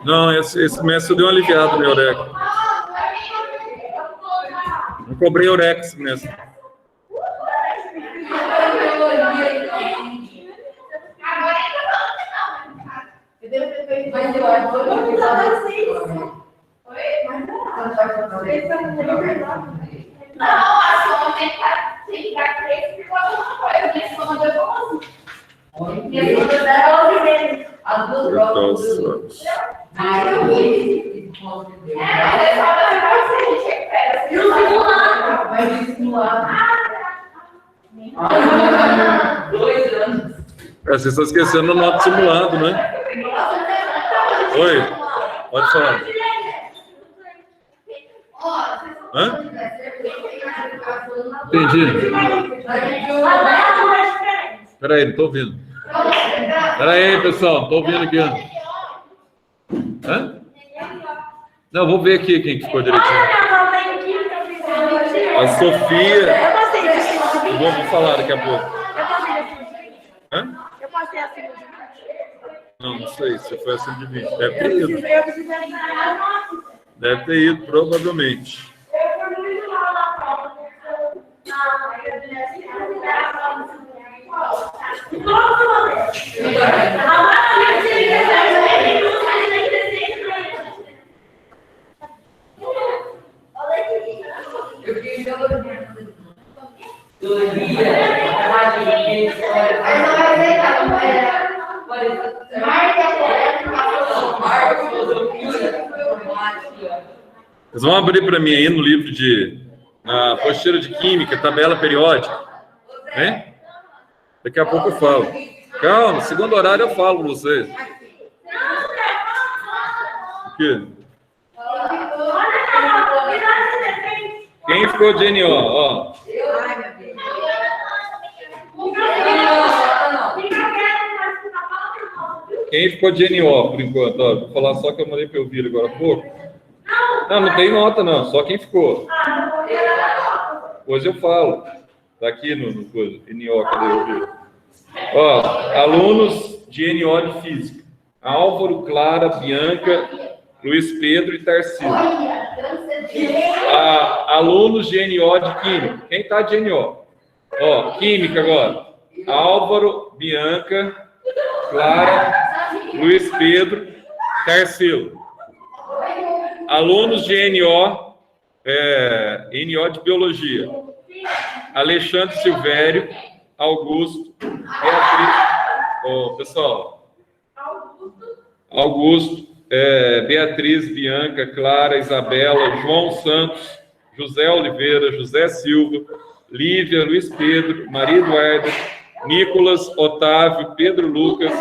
Não, esse mês eu dei uma aliviada no Eureka. Não cobrei Eureka esse mês. Vocês estão esquecendo o nota simulado, né? Oi, pode falar. Hã? Entendi. Peraí, não estou ouvindo. Peraí, pessoal, não estou ouvindo aqui. Hã? Não, vou ver aqui quem que ficou direitinho. A Sofia. Vou falar daqui a pouco. Hã? Eu passei acima de 20. Não sei se foi acima de 20. Deve ter ido. Deve ter ido, provavelmente. Vocês vão abrir para mim aí no livro de apostila de química, tabela periódica, hein? Daqui a pouco eu falo. Calma, segundo horário eu falo para vocês. O quê? Quem ficou de NO? Ó. Quem ficou de NO por enquanto? Ó, vou falar só que eu mandei para eu ouvir agora há pouco. Não tem nota não, só quem ficou. Hoje eu falo. Tá aqui no coisa, NO, cadê eu ouvir? Ó, alunos de NO de Física. Álvaro, Clara, Bianca, Luiz Pedro e Tarsila. Alunos de NO de Química. Quem tá de NO? Ó, Química agora. Álvaro, Bianca, Clara, Luiz Pedro, Tarsila. Alunos de NO, NO de Biologia. Alexandre Silvério, Augusto, Beatriz. Pessoal. Augusto, Beatriz, Bianca, Clara, Isabela, João Santos, José Oliveira, José Silva, Lívia, Luiz Pedro, Maria Eduarda, Nicolas, Otávio, Pedro Lucas,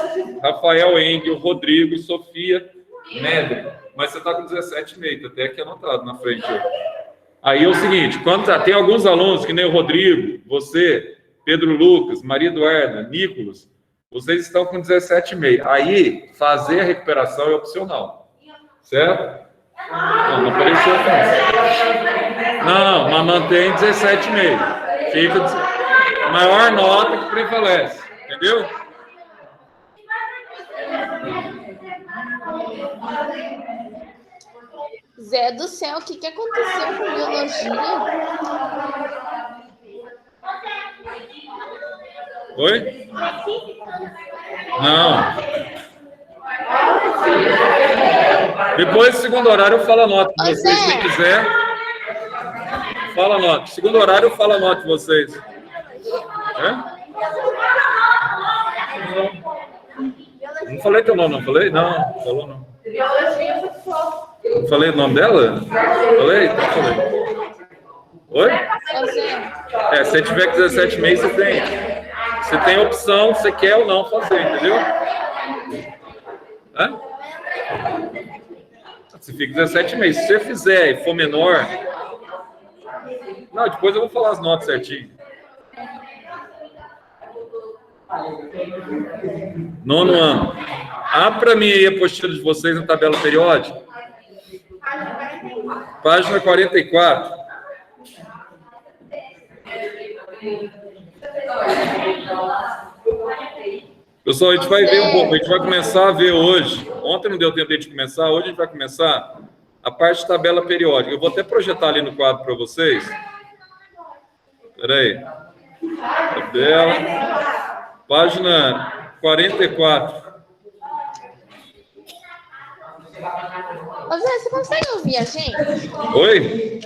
Rafael Engel, Rodrigo, Sofia, Medre. Mas você está com 17,5, até aqui anotado na frente. Aí é o seguinte, tem alguns alunos, que nem o Rodrigo, você, Pedro Lucas, Maria Eduarda, Nicolas, vocês estão com 17,5. Aí, fazer a recuperação é opcional. Certo? Não apareceu aqui. Não, mas mantém 17,5. Fica maior nota que prevalece. Entendeu? Zé do céu, o que aconteceu com biologia? Oi? Não. Depois do segundo horário eu falo a nota de vocês, se quiser. Fala a nota. Segundo horário eu falo a nota de vocês. Não falei teu nome, não falei? Não, falou não. Falei o nome dela? Falei? Então falei. Oi? Se você tiver com 17,5, você tem opção, você quer ou não fazer, entendeu? Se fica 17,5. Se você fizer e for menor... Não, depois eu vou falar as notas certinho. Nono ano. Abre para mim aí a apostila de vocês na tabela periódica. Página 44. Pessoal, a gente vai ver um pouco, a gente vai começar a ver hoje. Ontem não deu tempo de a gente começar, hoje a gente vai começar a parte de tabela periódica. Eu vou até projetar ali no quadro para vocês. Espera aí. Tabela. Página 44. Ô, Zé, você consegue ouvir a gente? Oi?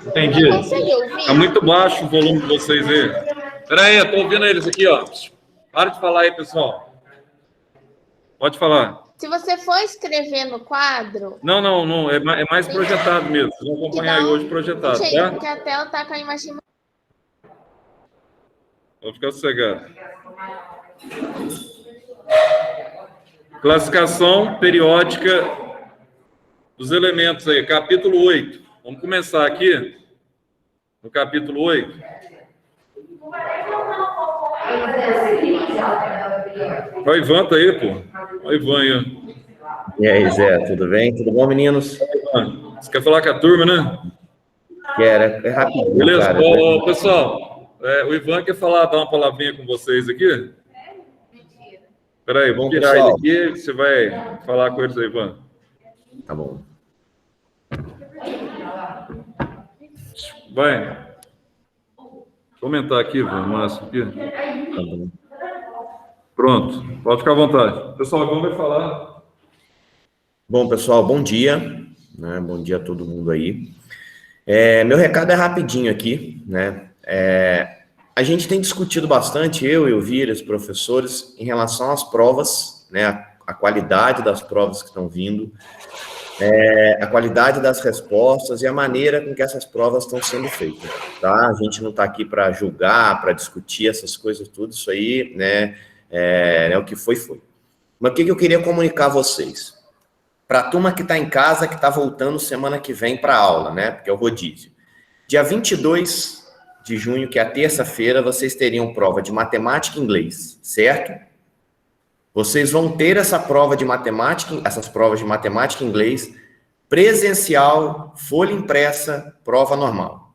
Entendi. Você consegue ouvir? Está muito baixo o volume de vocês aí. Espera aí, eu estou ouvindo eles aqui, ó. Para de falar aí, pessoal. Pode falar. Se você for escrever no quadro... Não. É mais projetado mesmo. Vocês vão acompanhar aí hoje projetado, tá? Porque a tela tá com a imagem... Vou ficar sossegado. Classificação periódica dos elementos aí, capítulo 8. Vamos começar aqui no capítulo 8. Olha o Ivan tá aí, pô. Olha o Ivan aí. E aí, Zé, tudo bem? Tudo bom, meninos? Você quer falar com a turma, né? Quero, é rapidinho, beleza, cara. Ô, pessoal, o Ivan quer dar uma palavrinha com vocês aqui. Espera aí, vamos tirar ele aqui, você vai falar com eles aí, Ivan. Tá bom. Vai. Comentar aqui, Ivan, Márcio. Aqui. Tá bom. Pronto, pode ficar à vontade. Pessoal, o Ivan vai falar. Bom, pessoal, bom dia. Né? Bom dia a todo mundo aí. Meu recado é rapidinho aqui, né? A gente tem discutido bastante, eu e o Vira, os professores, em relação às provas, né? A qualidade das provas que estão vindo, a qualidade das respostas e a maneira com que essas provas estão sendo feitas, tá? A gente não está aqui para julgar, para discutir essas coisas, tudo isso aí, né? O que foi. Mas o que eu queria comunicar a vocês? Para a turma que está em casa, que está voltando semana que vem para a aula, né? Porque é o rodízio. Dia 22 de junho, que é a terça-feira, vocês teriam prova de matemática e inglês, certo? Vocês vão ter essa prova de matemática, essas provas de matemática e inglês, presencial, folha impressa, prova normal.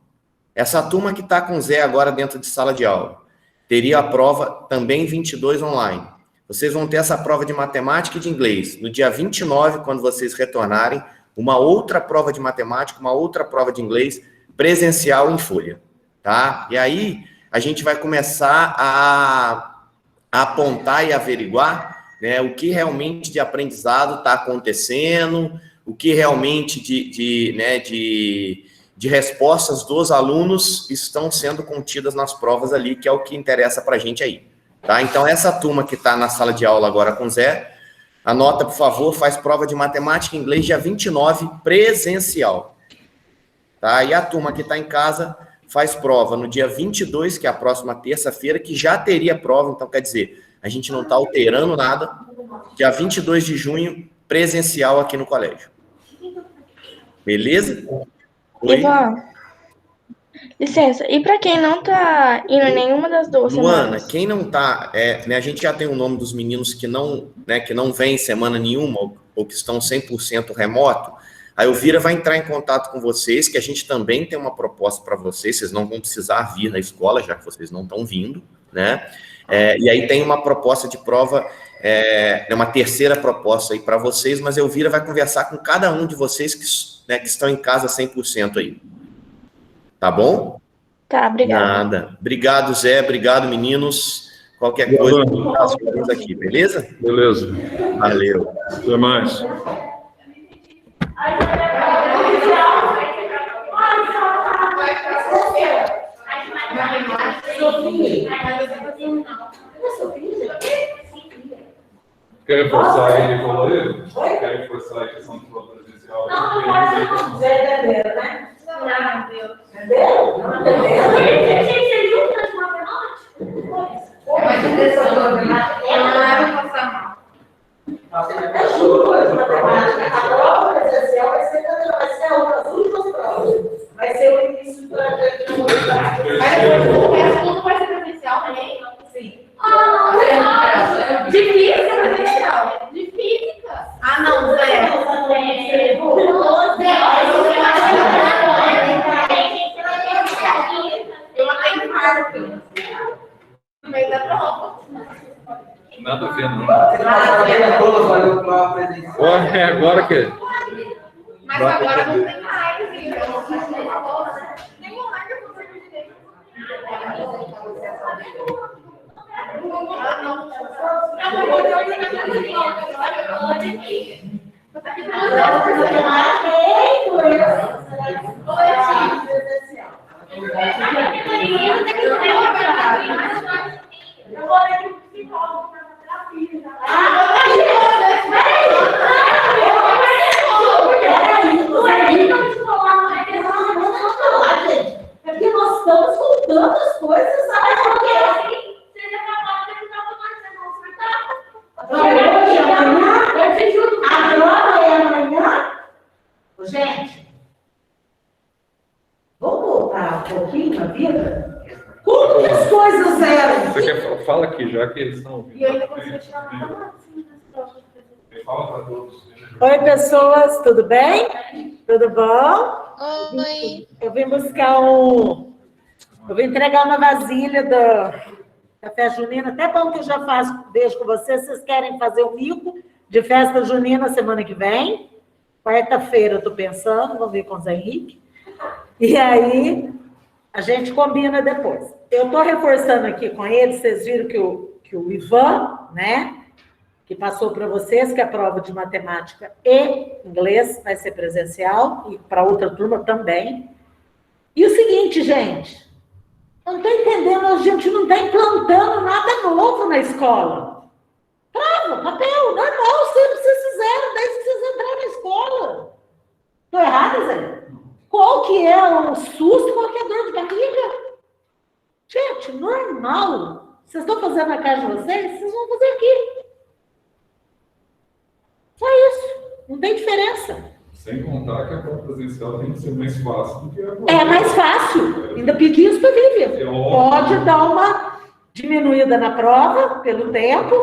Essa turma que está com o Zé agora dentro de sala de aula, teria a prova também 22 online. Vocês vão ter essa prova de matemática e de inglês. No dia 29, quando vocês retornarem, uma outra prova de matemática, uma outra prova de inglês, presencial em folha, tá? E aí, a gente vai começar a apontar e averiguar, né, o que realmente de aprendizado está acontecendo, o que realmente de respostas dos alunos estão sendo contidas nas provas ali, que é o que interessa para a gente aí. Tá? Então, essa turma que está na sala de aula agora com o Zé, anota, por favor, faz prova de matemática e inglês dia 29, presencial. Tá? E a turma que está em casa faz prova no dia 22, que é a próxima terça-feira, que já teria prova, então quer dizer, a gente não está alterando nada. Dia 22 de junho, presencial aqui no colégio. Beleza? Oi? Ivan, licença, e para quem não tá indo em nenhuma das duas Luana, semanas? quem não tá, a gente já tem o nome dos meninos que não vêm semana nenhuma ou que estão 100% remoto. A Elvira vai entrar em contato com vocês, que a gente também tem uma proposta para vocês não vão precisar vir na escola, já que vocês não estão vindo, né? E aí tem uma proposta de prova, uma terceira proposta aí para vocês, mas a Elvira vai conversar com cada um de vocês que estão em casa 100% aí. Tá bom? Tá, obrigada. Nada. Obrigado, Zé. Obrigado, meninos. Qualquer coisa, nós ficamos aqui, beleza? Beleza. Valeu. Até mais. Quer reforçar aí o valor? Quer reforçar a questão do prova presencial? Não, Zé é dele, né? Não, Deus. É dele? Não, é dele. Você viu que matemática? Mas o professor de matemática não vai passar mal. É juro, matemática. A prova presencial vai ser as últimas provas. Vai ser o início da... Mas tudo vai ser presencial também? Sim. Ah, não. De física presencial. De física. Ah, não, Zé. Eu não tenho quarto. No meio da prova. Nada a ver, não. Valeu para presencial. Olha, agora que... Mas agora não tem mais, viu? Nem online eu consigo direito. É porque nós estamos com tantas coisas, sabe? Hoje, amanhã, a prova é amanhã. Gente, vamos voltar um pouquinho a vida? Como que as coisas eram? Você quer fala aqui, já que eles estão ouvindo. E eu ainda consigo tirar uma nota. Fala para todos. Oi, pessoas, tudo bem? Tudo bom? Oi. Eu vim buscar Eu vim entregar uma vasilha da festa junina. Até bom que eu já faço, deixo com vocês. Vocês querem fazer o mico de festa junina semana que vem? Quarta-feira, eu tô pensando, vou ver com o Zé Henrique. E aí, a gente combina depois. Eu tô reforçando aqui com ele, vocês viram que o Ivan, né? Que passou para vocês que a prova de matemática e inglês vai ser presencial, e para outra turma também. E o seguinte, gente, eu não estou entendendo, a gente não está implantando nada novo na escola. Prova, papel, normal, sempre vocês fizeram, desde que vocês entraram na escola. Estou errada, Zé? Qual que é o susto, qual que é a dor de barriga? Gente, normal. Vocês estão fazendo na casa de vocês, vocês vão fazer aqui. Só isso, não tem diferença. Sem contar que a prova presencial tem que ser mais fácil do que a prova. É mais fácil. Ainda pedi isso para a Vivian. Pode dar uma diminuída na prova pelo tempo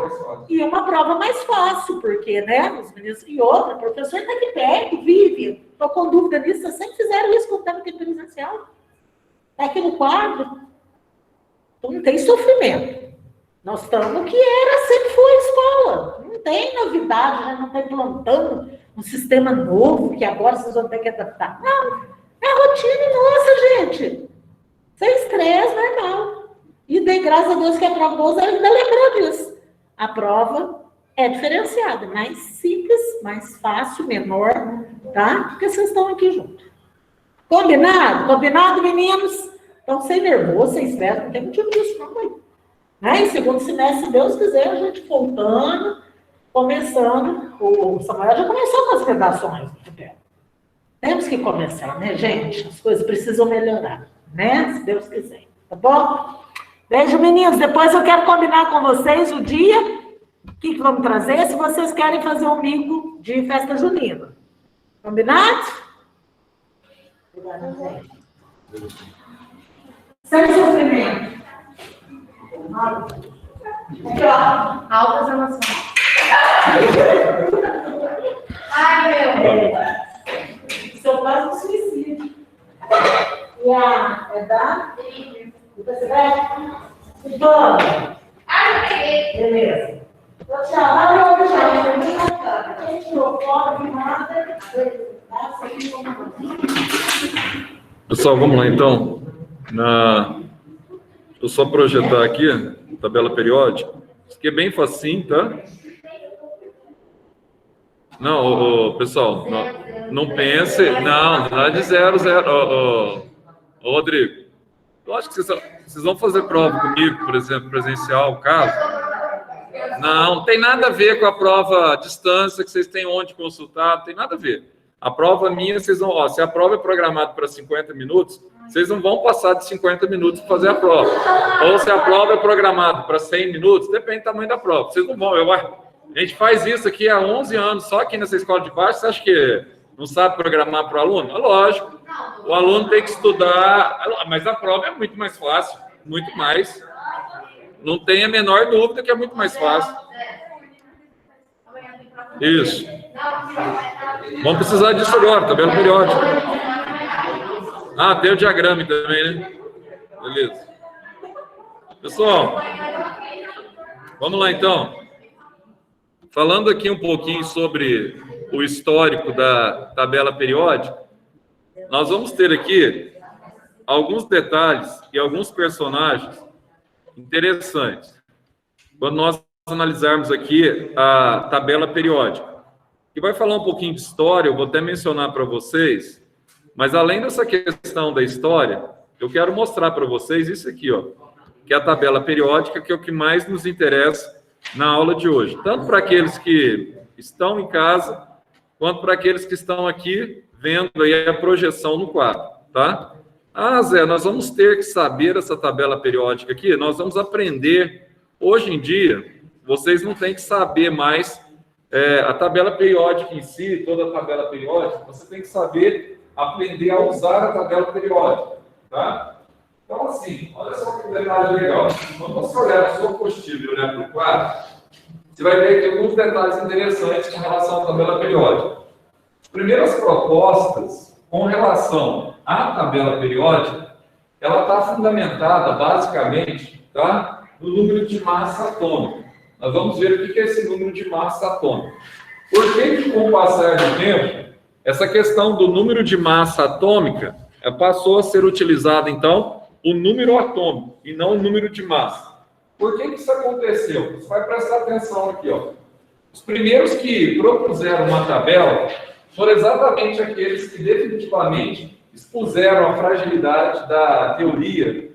e uma prova mais fácil, porque, né, os meninos... E outra, o professor está aqui perto, Vivian. Estou com dúvida nisso, vocês sempre fizeram isso quando estava aqui presencial. Está aqui no quadro. Então não tem sofrimento. Nós estamos que sempre foi a escola. Não tem novidade, né? Não está implantando um sistema novo que agora vocês vão ter que adaptar. Não, é a rotina nossa, gente. Sem estresse, normal. E dei graças a Deus que a prova 12 ainda lembrou disso. A prova é diferenciada, mais simples, mais fácil, menor, tá? Porque vocês estão aqui juntos. Combinado? Combinado, meninos? Então, sem nervoso, sem estresse, não tem motivo disso, não, mãe. Né? Em segundo semestre, se Deus quiser, a gente voltando, começando. O Samuel já começou com as redações. Temos que começar, né, gente? As coisas precisam melhorar, né? Se Deus quiser, tá bom? Beijo, meninos. Depois eu quero combinar com vocês o dia, o que vamos trazer, se vocês querem fazer um mico de festa junina. Combinado? Sem sofrimento. Aqui, ó. Altas emoções. Ai, meu. Isso é quase um suicídio. E a da? Você vai? Vamos. Ai, eu peguei. Beleza. Vou te chamar, vou te chamar. A gente tirou foto, nada. Pessoal, vamos lá então. Deixa eu só projetar aqui a tabela periódica. Isso aqui é bem facinho, tá? Não, pessoal, não pense... Não, nada de 0, 0. Rodrigo, eu acho que vocês vão fazer prova comigo, por exemplo, presencial, caso? Não tem nada a ver com a prova à distância, que vocês têm onde consultar, não tem nada a ver. A prova minha, vocês vão... se a prova é programada para 50 minutos... Vocês não vão passar de 50 minutos para fazer a prova. Ou se a prova é programada para 100 minutos, depende do tamanho da prova. Vocês não vão. A gente faz isso aqui há 11 anos, só aqui nessa escola de baixo. Você acha que não sabe programar para o aluno? É lógico. O aluno tem que estudar, mas a prova é muito mais fácil. Muito mais. Não tem a menor dúvida que é muito mais fácil. Isso. Vamos precisar disso agora, tabela periódica. Ah, tem o diagrama também, né? Beleza. Pessoal, vamos lá então. falando aqui um pouquinho sobre o histórico da tabela periódica, nós vamos ter aqui alguns detalhes e alguns personagens interessantes quando nós analisarmos aqui a tabela periódica. E vai falar um pouquinho de história, eu vou até mencionar para vocês, mas além dessa questão da história, eu quero mostrar para vocês isso aqui, ó, que é a tabela periódica, que é o que mais nos interessa na aula de hoje. Tanto para aqueles que estão em casa, quanto para aqueles que estão aqui vendo aí a projeção no quadro, tá? Ah, Zé, nós vamos ter que saber essa tabela periódica aqui, nós vamos aprender. Hoje em dia, vocês não têm que saber mais a tabela periódica em si, toda a tabela periódica, você tem que saber aprender a usar a tabela periódica, tá? Então, assim, olha só que detalhe legal. Quando você olhar a sua apostila e olhar para o quadro, você vai ver aqui alguns detalhes interessantes com relação à tabela periódica. As primeiras propostas com relação à tabela periódica, ela está fundamentada, basicamente, tá, no número de massa atômica. Nós vamos ver o que é esse número de massa atômica. Por que, com o passar do tempo, essa questão do número de massa atômica passou a ser utilizada, então, o número atômico e não o número de massa? Por que isso aconteceu? Você vai prestar atenção aqui, ó. Os primeiros que propuseram uma tabela foram exatamente aqueles que definitivamente expuseram a fragilidade da teoria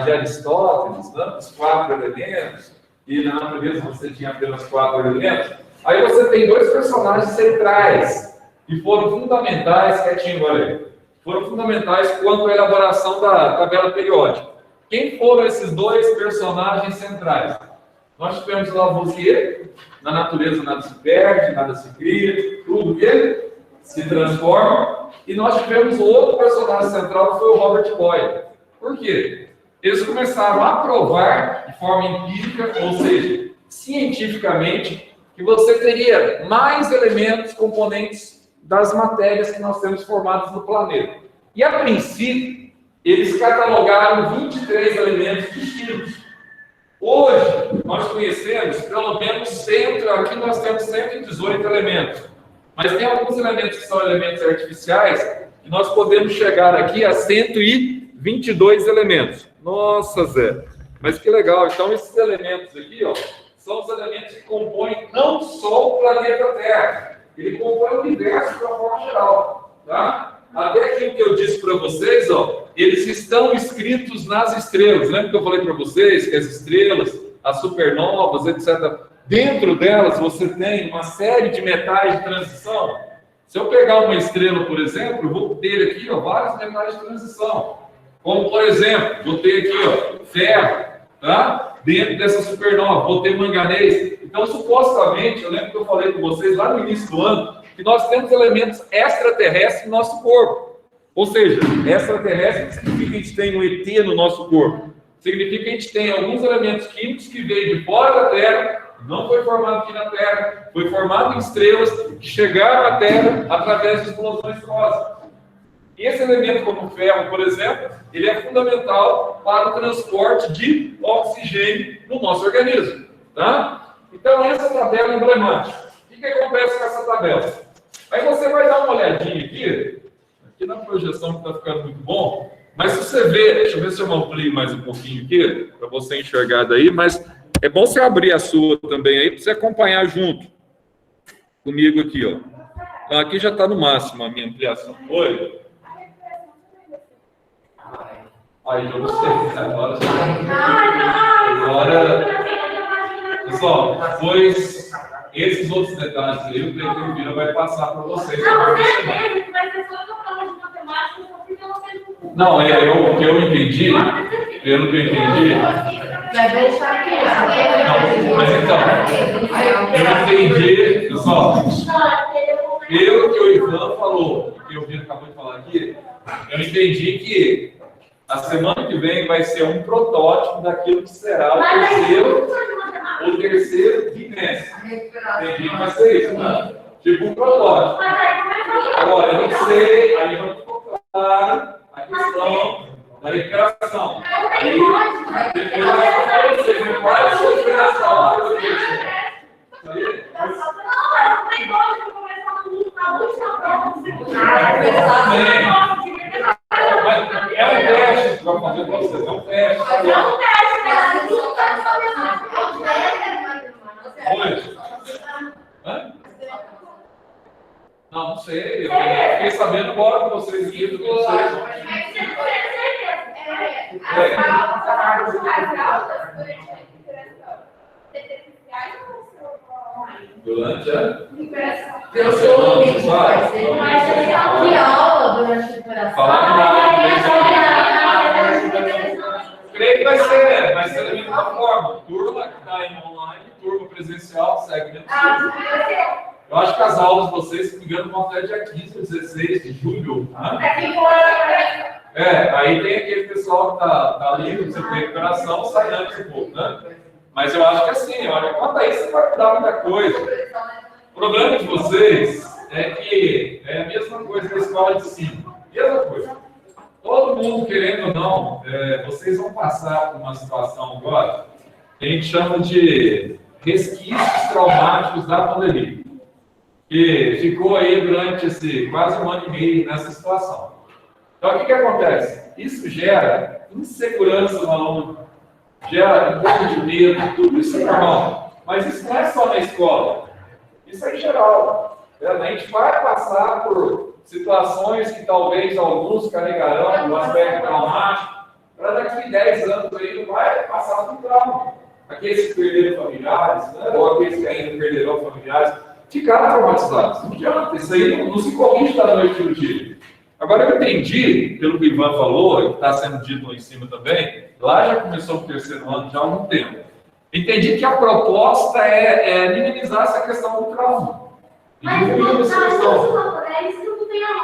de Aristóteles, né? Os 4 elementos, e na natureza você tinha apenas 4 elementos. Aí você tem 2 personagens centrais que foram fundamentais, quietinho, olha aí, foram fundamentais quanto à elaboração da tabela periódica. Quem foram esses 2 personagens centrais? Nós tivemos Lavoisier, na natureza nada se perde, nada se cria, tudo que se transforma, e nós tivemos outro personagem central que foi o Robert Boyle. Por quê? Eles começaram a provar de forma empírica, ou seja, cientificamente, que você teria mais elementos, componentes das matérias que nós temos formadas no planeta. E, a princípio, eles catalogaram 23 elementos distintos. Hoje, nós conhecemos pelo menos aqui nós temos 118 elementos. Mas tem alguns elementos que são elementos artificiais, que nós podemos chegar aqui a 122 elementos. Nossa, Zé, mas que legal. Então, esses elementos aqui, ó, são os elementos que compõem não só o planeta Terra, ele compõe o universo de uma forma geral, tá? Até aquilo que eu disse para vocês, ó, eles estão escritos nas estrelas. Lembra que eu falei para vocês que as estrelas, as supernovas, etc., dentro delas você tem uma série de metais de transição? Se eu pegar uma estrela, por exemplo, eu vou ter aqui, ó, vários metais de transição. Como, por exemplo, vou ter aqui, ó, ferro, tá? Dentro dessa supernova, vou ter manganês. Então, supostamente, eu lembro que eu falei com vocês lá no início do ano, que nós temos elementos extraterrestres no nosso corpo. Ou seja, extraterrestre significa que a gente tem um ET no nosso corpo. Significa que a gente tem alguns elementos químicos que veio de fora da Terra, não foi formado aqui na Terra, foi formado em estrelas que chegaram à Terra através de explosões cósmicas. E esse elemento, como o ferro, por exemplo, ele é fundamental para o transporte de oxigênio no nosso organismo, tá? Então, essa tabela é emblemática. O que acontece com essa tabela? Aí você vai dar uma olhadinha aqui na projeção que está ficando muito bom, mas se você ver, deixa eu ver se eu amplio mais um pouquinho aqui, para você enxergar daí, mas é bom você abrir a sua também aí, para você acompanhar junto comigo aqui, ó. Então, aqui já está no máximo a minha ampliação. Oi? Aí, eu gostei. Agora, pessoal, depois, esses outros detalhes aí, o Cleiton Vira vai passar para vocês. Não, você é mesmo, mas é só que eu falo de matemática, porque eu não tenho... Não, o que eu entendi, pelo que eu entendi... Vai deixar aqui, não, mas então, eu entendi, pessoal, pelo que o Ivan falou, o que o Vira acabou de falar aqui, eu entendi que a semana que vem vai ser um protótipo daquilo que será o terceiro trimestre. Entendi que vai ser isso, né? Tipo um protótipo. Agora, eu não sei, aí vamos focar a questão da recuperação. Aí, depois vocês vão para a sua recuperação. Hã? Não sei. Eu fiquei sabendo agora com vocês aqui do que vocês. Durante a... Eu sou o amigo, mas que aula durante a recuperação. Creio que vai ser da mesma forma. Turma que está em online, turma presencial, segue mesmo. Eu acho que as aulas de vocês, se não me engano, vão até dia 15 ou 16 de julho. Né? Aí tem aquele pessoal que tá ali no centro de recuperação, sai antes um pouco, né? Mas eu acho que assim, olha, quanto a isso você vai mudar muita coisa. O problema de vocês é que é a mesma coisa da escola de ensino. Mesma coisa. Todo mundo, querendo ou não, vocês vão passar por uma situação agora que a gente chama de resquícios traumáticos da pandemia. Que ficou aí durante quase um ano e meio nessa situação. Então, o que acontece? Isso gera insegurança no aluno, gera um pouco de medo, tudo isso é normal. Mas isso não é só na escola, isso é em geral. A gente vai passar por situações que talvez alguns carregarão no aspecto traumático, para daqui a 10 anos aí não vai passar por trauma. Aqueles que perderam familiares, né? Ou aqueles que ainda perderão familiares, ficaram traumatizados. Não adianta, isso aí não se corrige da noite para o dia. Agora, eu entendi, pelo que o Ivan falou, e que está sendo dito lá em cima também, lá já começou o terceiro ano já há algum tempo. Entendi que a proposta é minimizar essa questão do trauma. Mas não, essa questão.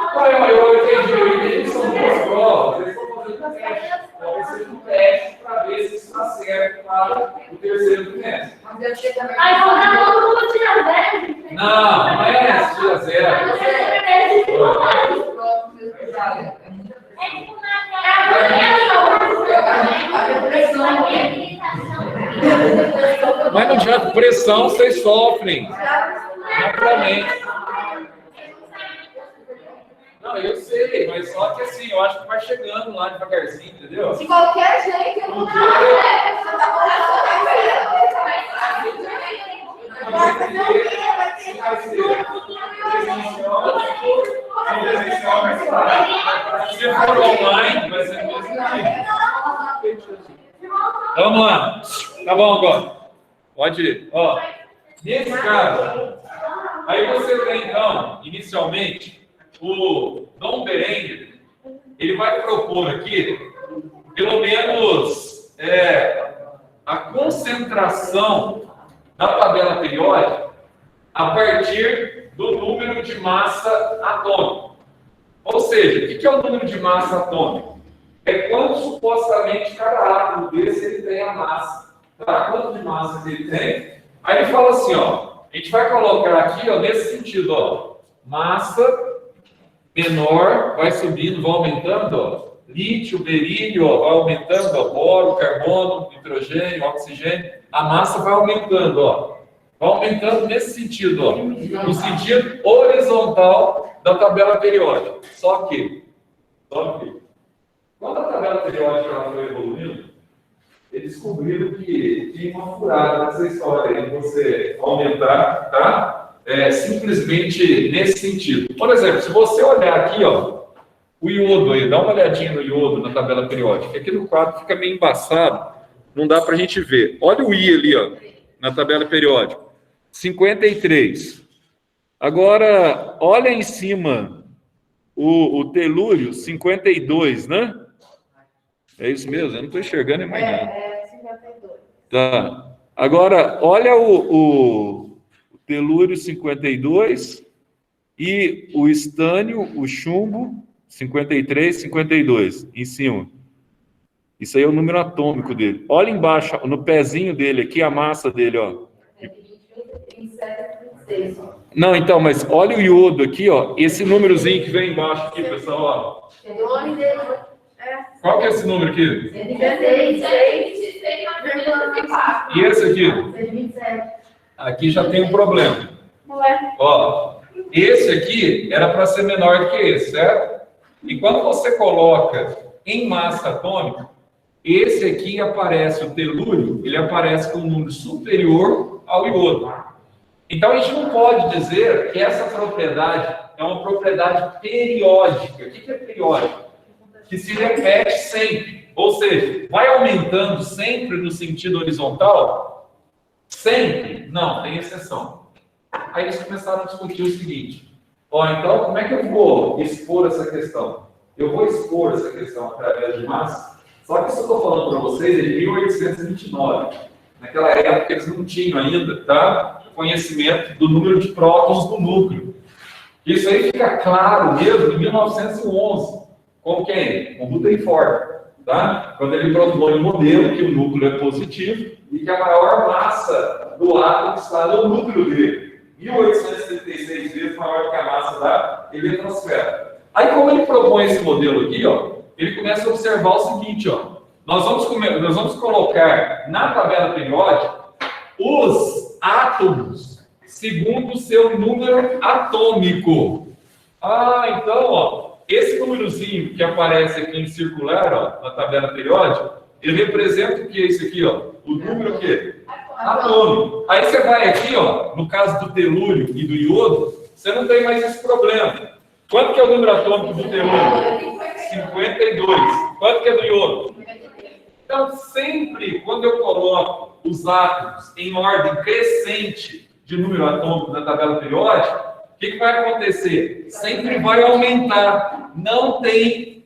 Eu entendi que são duas provas, eles estão fazendo teste. Talvez seja um teste para ver se isso está certo para o terceiro trimestre. Aí vou dar todo mundo tira zero. Não é tira zero. Mas não adianta, pressão vocês sofrem. Naturalmente. Não, eu sei, mas só que assim, eu acho que vai chegando lá devagarzinho, entendeu? De qualquer jeito, eu vou dar se for online, vai ser mesmo assim. Vamos lá. Tá bom agora. Pode ir. Ó, nesse caso, aí você tem, então, inicialmente, o Dom Berenguer, ele vai propor aqui, pelo menos, a concentração da tabela periódica a partir do número de massa atômica. Ou seja, o que é o número de massa atômica? É quanto supostamente cada átomo desse ele tem a massa. Tá? Quanto de massa ele tem? Aí ele fala assim, ó, a gente vai colocar aqui, ó, nesse sentido, ó, massa menor, vai subindo, vai aumentando, ó, lítio, berílio, ó, vai aumentando, ó, boro, carbono, nitrogênio, oxigênio, a massa vai aumentando, ó, vai aumentando nesse sentido, ó, no sentido horizontal da tabela periódica. Só que, quando a tabela periódica ela foi evoluindo, eles descobriram que tinha uma furada nessa história de você aumentar, tá? Simplesmente nesse sentido. Por exemplo, se você olhar aqui, ó, o iodo aí, dá uma olhadinha no iodo na tabela periódica. Aqui no quadro fica meio embaçado, não dá para a gente ver. Olha o I ali, ó, na tabela periódica. 53. Agora, olha em cima o telúrio, 52, né? É isso mesmo? Eu não estou enxergando mais nada. 52. Tá. Agora, olha o telúrio 52 e o estânio, o chumbo 53, 52, em cima. Isso aí é o número atômico dele. Olha embaixo, no pezinho dele aqui, a massa dele, ó. 27, 26. Não, então, mas olha o iodo aqui, ó. Esse númerozinho que vem embaixo aqui, pessoal, ó. O nome dele Qual que é esse número aqui? 126. E esse aqui? 127. Aqui já tem um problema. Ué. Ó, esse aqui era para ser menor do que esse, certo? E quando você coloca em massa atômica, esse aqui aparece, o telúrio, ele aparece com um número superior ao iodo. Então, a gente não pode dizer que essa propriedade é uma propriedade periódica. O que é periódico? Que se repete sempre. Ou seja, vai aumentando sempre no sentido horizontal? Sempre? Não, tem exceção. Aí eles começaram a discutir o seguinte. Então, como é que eu vou expor essa questão? Eu vou expor essa questão através de massa. Só que isso que eu estou falando para vocês é de 1829. Naquela época, eles não tinham ainda, tá? Conhecimento do número de prótons do núcleo. Isso aí fica claro mesmo em 1911. Com quem? Com Rutherford, tá? Quando ele propõe um modelo que o núcleo é positivo e que a maior massa do átomo está no núcleo dele. 1836 vezes maior que a massa da eletrosfera. Aí, como ele propõe esse modelo aqui, ele começa a observar o seguinte, nós vamos colocar na tabela periódica os átomos segundo o seu número atômico. Então, esse númerozinho que aparece aqui em circular, na tabela periódica, ele representa o que é isso aqui, O número o quê? Atômico. Aí você vai aqui, no caso do telúrio e do iodo, você não tem mais esse problema. Quanto que é o número atômico do telúrio? 52. Quanto que é do iodo? Então, sempre quando eu coloco os átomos em ordem crescente de número atômico na tabela periódica, o que vai acontecer? Sempre vai aumentar. Não tem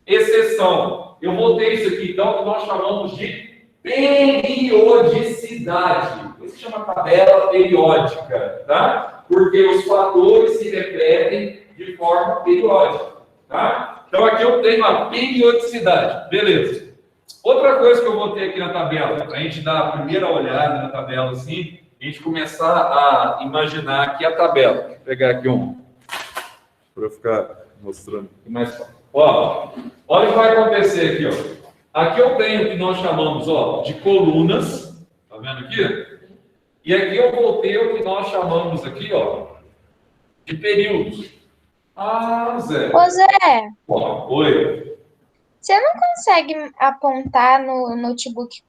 exceção. Eu vou ter isso aqui, então, que nós chamamos de periodicidade. Isso se chama tabela periódica, tá? Porque os fatores se repetem de forma periódica, tá? Então, aqui eu tenho a periodicidade. Beleza. Outra coisa que eu vou ter aqui na tabela, para a gente dar a primeira olhada na tabela assim, a gente começar a imaginar aqui a tabela. Vou pegar aqui para eu ficar mostrando mais fácil. Olha o que vai acontecer aqui, Aqui eu tenho o que nós chamamos, de colunas, tá vendo aqui? E aqui eu vou ter o que nós chamamos aqui, de períodos. Zé. Ô, Zé. Oi. Você não consegue apontar no notebook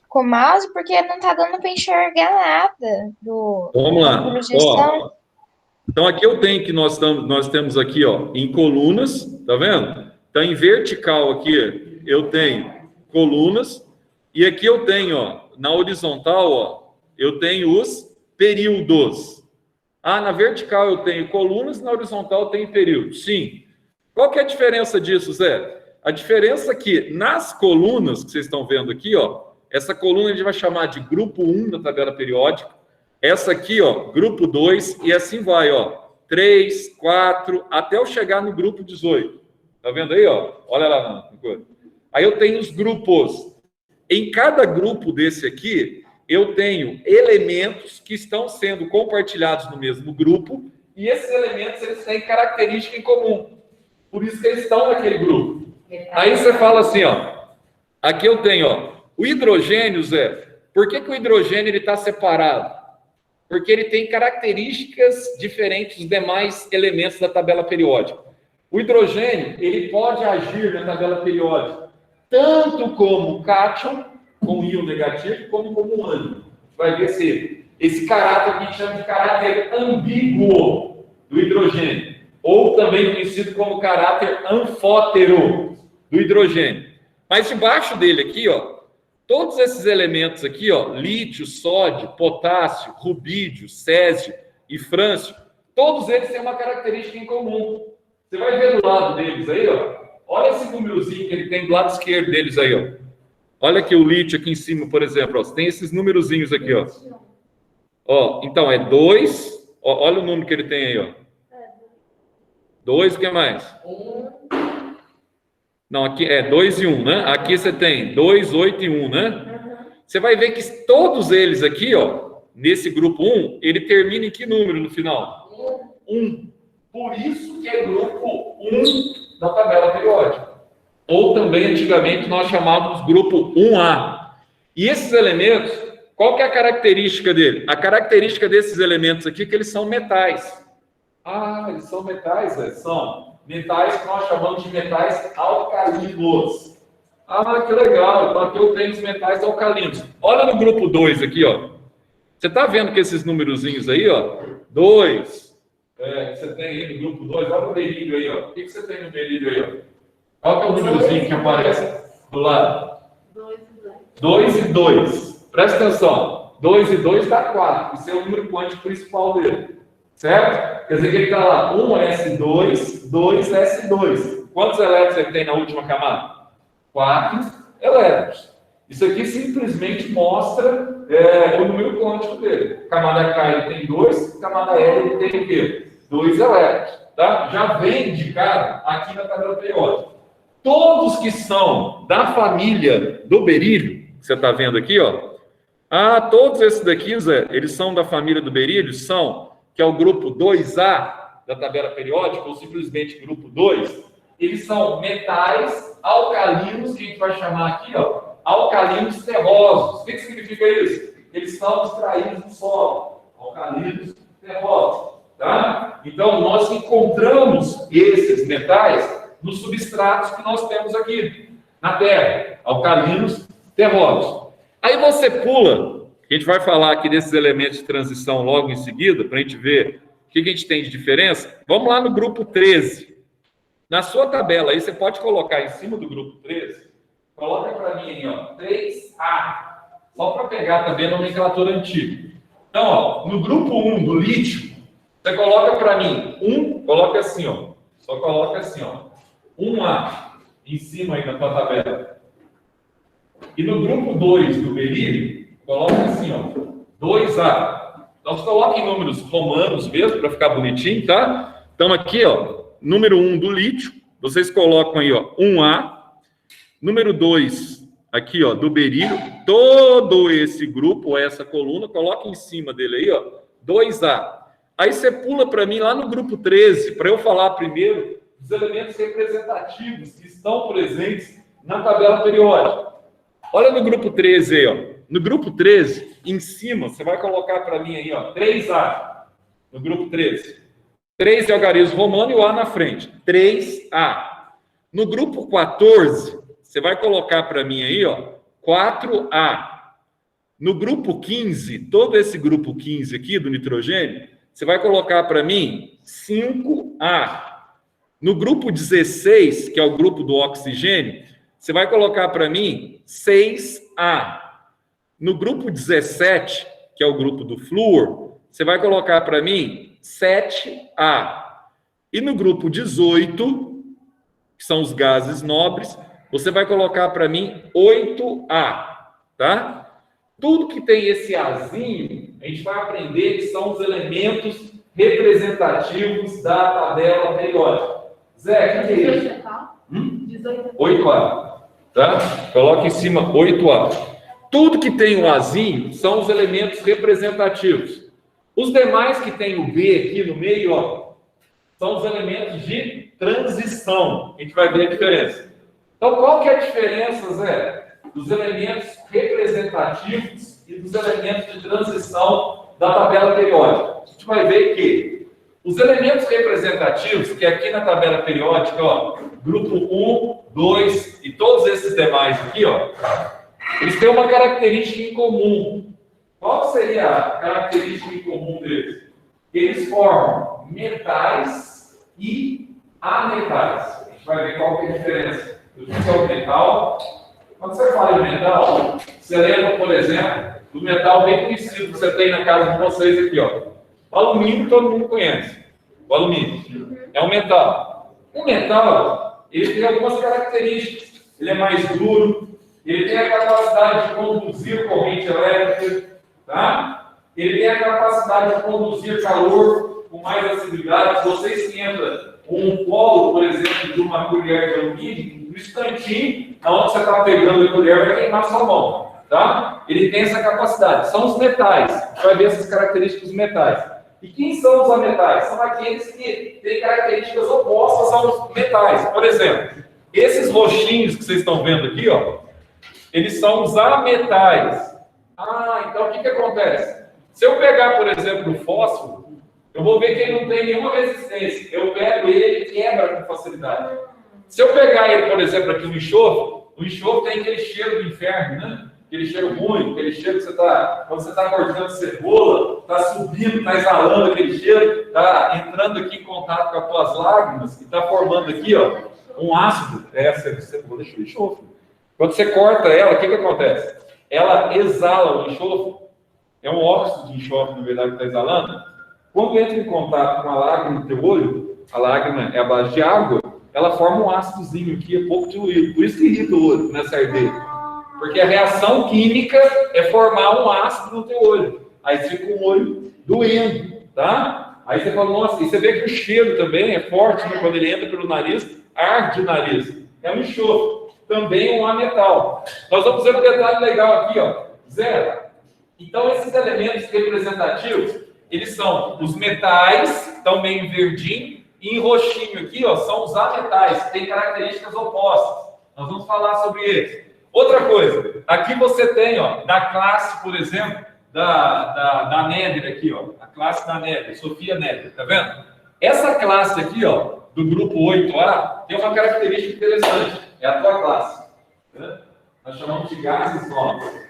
com mouse, porque não tá dando para enxergar nada Vamos lá. projeção. Então, aqui eu tenho que nós temos aqui, em colunas, tá vendo? Então, em vertical aqui, eu tenho colunas, e aqui eu tenho, na horizontal, eu tenho os períodos. Na vertical eu tenho colunas, na horizontal eu tenho períodos. Sim. Qual que é a diferença disso, Zé? A diferença é que nas colunas que vocês estão vendo aqui, essa coluna a gente vai chamar de grupo 1 na tabela periódica. Essa aqui, grupo 2, e assim vai, 3, 4, até eu chegar no grupo 18. Tá vendo aí, Olha lá na coisa. Aí eu tenho os grupos. Em cada grupo desse aqui, eu tenho elementos que estão sendo compartilhados no mesmo grupo, e esses elementos eles têm característica em comum. Por isso que eles estão naquele grupo. Aí você fala assim, aqui eu tenho, o hidrogênio, Zé. Por que o hidrogênio está separado? Porque ele tem características diferentes dos demais elementos da tabela periódica. O hidrogênio, ele pode agir na tabela periódica tanto como cátion, com íon negativo, como ânion. Vai ver se esse caráter que a gente chama de caráter ambíguo do hidrogênio, ou também conhecido como caráter anfótero do hidrogênio. Mas debaixo dele aqui, todos esses elementos aqui, lítio, sódio, potássio, rubídio, césio e frâncio, todos eles têm uma característica em comum. Você vai ver do lado deles aí, olha esse númerozinho que ele tem do lado esquerdo deles aí, Olha aqui o lítio aqui em cima, por exemplo, tem esses númerozinhos aqui, então é 2, olha o número que ele tem aí, 2, o que mais? 1. Não, aqui é 2 e 1, né? Aqui você tem 2, 8 e 1, né? Você vai ver que todos eles aqui, nesse grupo 1, ele termina em que número no final? 1. Por isso que é grupo 1 da tabela periódica. Ou também, antigamente, nós chamávamos grupo 1A. E esses elementos, qual que é a característica dele? A característica desses elementos aqui é que eles são metais. Eles são metais, são metais que nós chamamos de metais alcalinos. Que legal. Então, aqui eu tenho os metais alcalinos. Olha no grupo 2 aqui, Você está vendo que esses numerozinhos aí, ó, 2, você tem aí no grupo 2, olha o berílio aí, ó. O que você tem no berílio aí, ó? Qual que é o númerozinho que aparece do lado? 2 e 2. Presta atenção. 2 e 2 dá 4. Esse é o número quântico principal dele. Certo? Quer dizer que ele está lá, 1s2, 2s2. Quantos elétrons ele tem na última camada? 4 elétrons. Isso aqui simplesmente mostra o número quântico dele. Camada K ele tem 2, camada L ele tem o quê? 2 elétrons. Tá? Já vem indicado aqui na tabela periódica. Todos que são da família do berílio, que você está vendo aqui, ó. Todos esses daqui, Zé, eles são da família do berílio, que é o grupo 2A da tabela periódica, ou simplesmente grupo 2, eles são metais alcalinos, que a gente vai chamar aqui, ó, alcalinos terrosos. O que significa isso? Eles são extraídos do solo, alcalinos terrosos, tá? Então, nós encontramos esses metais nos substratos que nós temos aqui na Terra, alcalinos terrosos. Aí você pula, a gente vai falar aqui desses elementos de transição logo em seguida, para a gente ver o que a gente tem de diferença. Vamos lá no grupo 13. Na sua tabela aí, você pode colocar em cima do grupo 13, coloca para mim aí, ó, 3A, só para pegar também a nomenclatura antiga. Então, ó, no grupo 1 do lítio, você coloca para mim, coloca assim, ó, só coloca assim, ó, 1A em cima aí da tua tabela. E no grupo 2 do berílio, coloca assim, ó, 2A. Então, você coloca em números romanos mesmo, para ficar bonitinho, tá? Então, aqui, ó, número 1 do lítio, vocês colocam aí, ó, 1A. Número 2, aqui, ó, do berílio, todo esse grupo, essa coluna, coloca em cima dele aí, ó, 2A. Aí você pula para mim lá no grupo 13, para eu falar primeiro dos elementos representativos que estão presentes na tabela periódica. Olha no grupo 13 aí, ó. No grupo 13, em cima, você vai colocar para mim aí, ó, 3A. No grupo 13. 3 é algarismo romano e o A na frente. 3A. No grupo 14, você vai colocar para mim aí, ó, 4A. No grupo 15, todo esse grupo 15 aqui do nitrogênio, você vai colocar para mim 5A. No grupo 16, que é o grupo do oxigênio, você vai colocar para mim 6A. No grupo 17, que é o grupo do flúor, você vai colocar para mim 7A. E no grupo 18, que são os gases nobres, você vai colocar para mim 8A, tá? Tudo que tem esse Azinho, a gente vai aprender que são os elementos representativos da tabela periódica. Zé, o que é isso? 8A, tá? Coloca em cima 8A. Tudo que tem um Azinho são os elementos representativos. Os demais que tem o B aqui no meio, ó, são os elementos de transição. A gente vai ver a diferença. Então, qual que é a diferença, Zé, dos elementos representativos e dos elementos de transição da tabela periódica? A gente vai ver que os elementos representativos, que aqui na tabela periódica, ó, grupo 1, 2 e todos esses demais aqui, ó, eles têm uma característica em comum. Qual seria a característica em comum deles? Eles formam metais e ametais. A gente vai ver qual que é a diferença. O que é o metal? Quando você fala em metal, você lembra, por exemplo, do metal bem conhecido que você tem na casa de vocês aqui, ó. O alumínio todo mundo conhece. O alumínio é um metal. O metal, ele tem algumas características. Ele é mais duro, ele tem a capacidade de conduzir corrente elétrica, tá? Ele tem a capacidade de conduzir calor com mais facilidade. Se você esquenta um polo, por exemplo, de uma colher de alumínio, no instantinho, aonde você está pegando a colher, vai queimar sua mão, tá? Ele tem essa capacidade. São os metais. A gente vai ver essas características dos metais. E quem são os ametais? São aqueles que têm características opostas aos metais. Por exemplo, esses roxinhos que vocês estão vendo aqui, ó, eles são os ametais. Então o que acontece? Se eu pegar, por exemplo, o fósforo, eu vou ver que ele não tem nenhuma resistência. Eu pego ele e quebra com facilidade. Se eu pegar ele, por exemplo, aqui o enxofre tem aquele cheiro do inferno, né? Aquele cheiro ruim, aquele cheiro que você está, quando você está cortando cebola, está subindo, está exalando aquele cheiro, está entrando aqui em contato com as tuas lágrimas e está formando aqui, ó, um ácido. Cebola é enxofre. Quando você corta ela, o que acontece? Ela exala o enxofre, é um óxido de enxofre, na verdade, que está exalando. Quando entra em contato com a lágrima do teu olho, a lágrima é a base de água, ela forma um ácidozinho aqui, é pouco diluído. Por isso que irrita o olho, começa a arder. Porque a reação química é formar um ácido no teu olho. Aí fica um olho doendo, tá? Aí você fala, nossa, e você vê que o cheiro também é forte, né? Quando ele entra pelo nariz, arde o nariz. É um enxofre. Também um ametal. Nós vamos ver um detalhe legal aqui, ó. Zero. Então, esses elementos representativos, eles são os metais, estão meio em verdinho, e em roxinho aqui, ó, são os ametais, que têm características opostas. Nós vamos falar sobre eles. Outra coisa, aqui você tem, ó, da classe, por exemplo, da Néder aqui, ó, a classe da Néder, Sofia Néder, tá vendo? Essa classe aqui, ó, do grupo 8A, tem uma característica interessante, é a tua classe. Né? Nós chamamos de gases novos.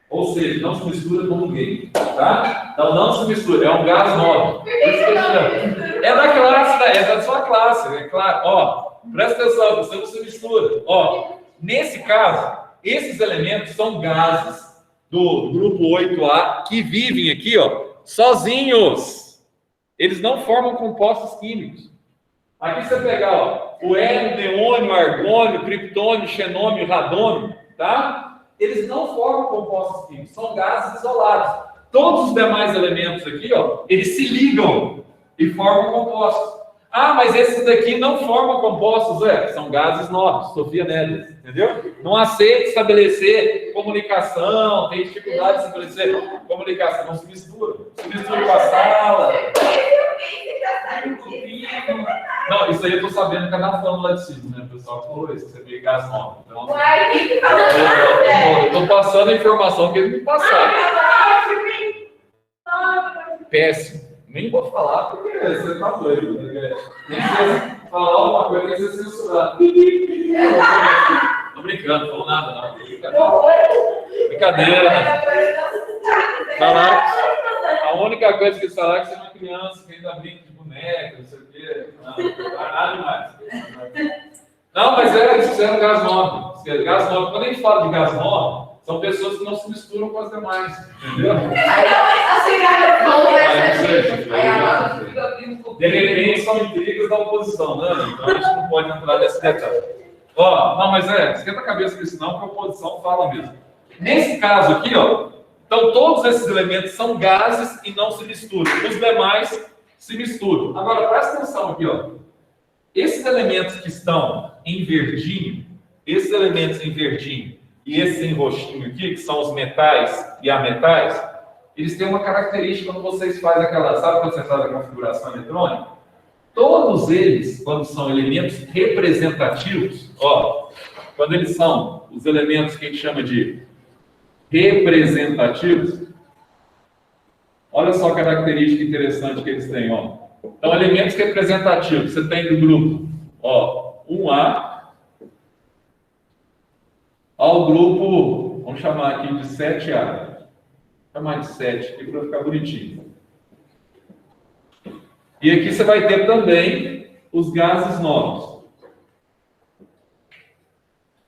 Ou seja, não se mistura com ninguém, tá? Então não se mistura, é um gás novo. É da classe, é da sua classe, é claro. Ó, presta atenção, você não se mistura. Ó, nesse caso, esses elementos são gases do grupo 8A que vivem aqui, ó, sozinhos. Eles não formam compostos químicos. Aqui você pegar, ó, o hélio, neônio, argônio, criptônio, xenônio, radônio, tá? Eles não formam compostos químicos, são gases isolados. Todos os demais elementos aqui, ó, eles se ligam e formam compostos. Ah, mas esses daqui não formam compostos, são gases novos, Sofia Néder, entendeu? Não aceita estabelecer comunicação, tem dificuldade de estabelecer comunicação, não se mistura com a sala. Não, isso aí eu tô sabendo que ela falando lá de cima, né? O pessoal falou isso, você vê gás novo. Então, eu tô passando a informação que eles me passaram. Péssimo. Nem vou falar, porque você tá doido. Né? Nem precisa falar uma coisa, nem precisa censurar. Tô brincando, não falou nada, não. Brincadeira, né? Falaram, a única coisa que eles falaram é que você é uma criança que ainda brinca de boneca, não sei o quê. Não, nada demais. Não, mas eles fizeram gás nobre. Gás nobre. Quando a gente fala de gás nobre, são pessoas que não se misturam com as demais. Entendeu? De repente são intrigas da oposição, né? Então a gente não pode entrar nesse detalhe. Ó, não, mas esquenta a cabeça com isso não, porque a oposição fala mesmo. Nesse caso aqui, ó, então todos esses elementos são gases e não se misturam. Os demais se misturam. Agora, presta atenção aqui, ó. Esses elementos que estão em verdinho, esses elementos em verdinho e esses em roxinho aqui, que são os metais e ametais, eles têm uma característica quando vocês fazem aquela, sabe quando você faz a configuração eletrônica? Todos eles, quando são elementos representativos, ó, quando eles são os elementos que a gente chama de representativos, olha só a característica interessante que eles têm, ó. Então, elementos representativos, você tem do grupo, ó, 1A, ao grupo, vamos chamar aqui de 7A. Vou chamar de 7 aqui para ficar bonitinho. E aqui você vai ter também os gases novos.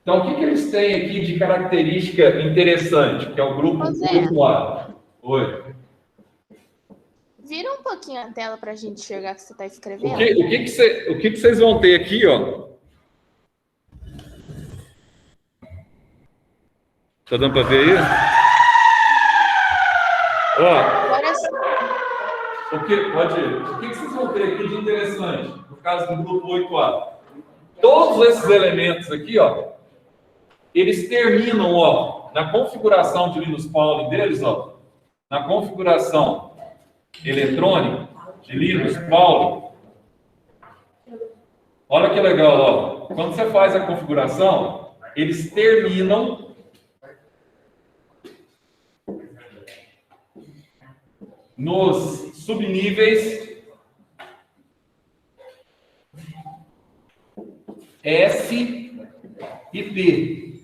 Então, o que eles têm aqui de característica interessante, que é o grupo 8A? Oi. Vira um pouquinho a tela para a gente enxergar que você está escrevendo. O que vocês vão ter aqui, ó? Tá dando para ver aí? Ó. Agora sim. O que vocês vão ter aqui de interessante, no caso do grupo 8A? Todos esses elementos aqui, ó, eles terminam, ó, na configuração de Linus Pauling deles, ó, na configuração eletrônica de Linus Pauling. Olha que legal, ó. Quando você faz a configuração, eles terminam nos subníveis S e P.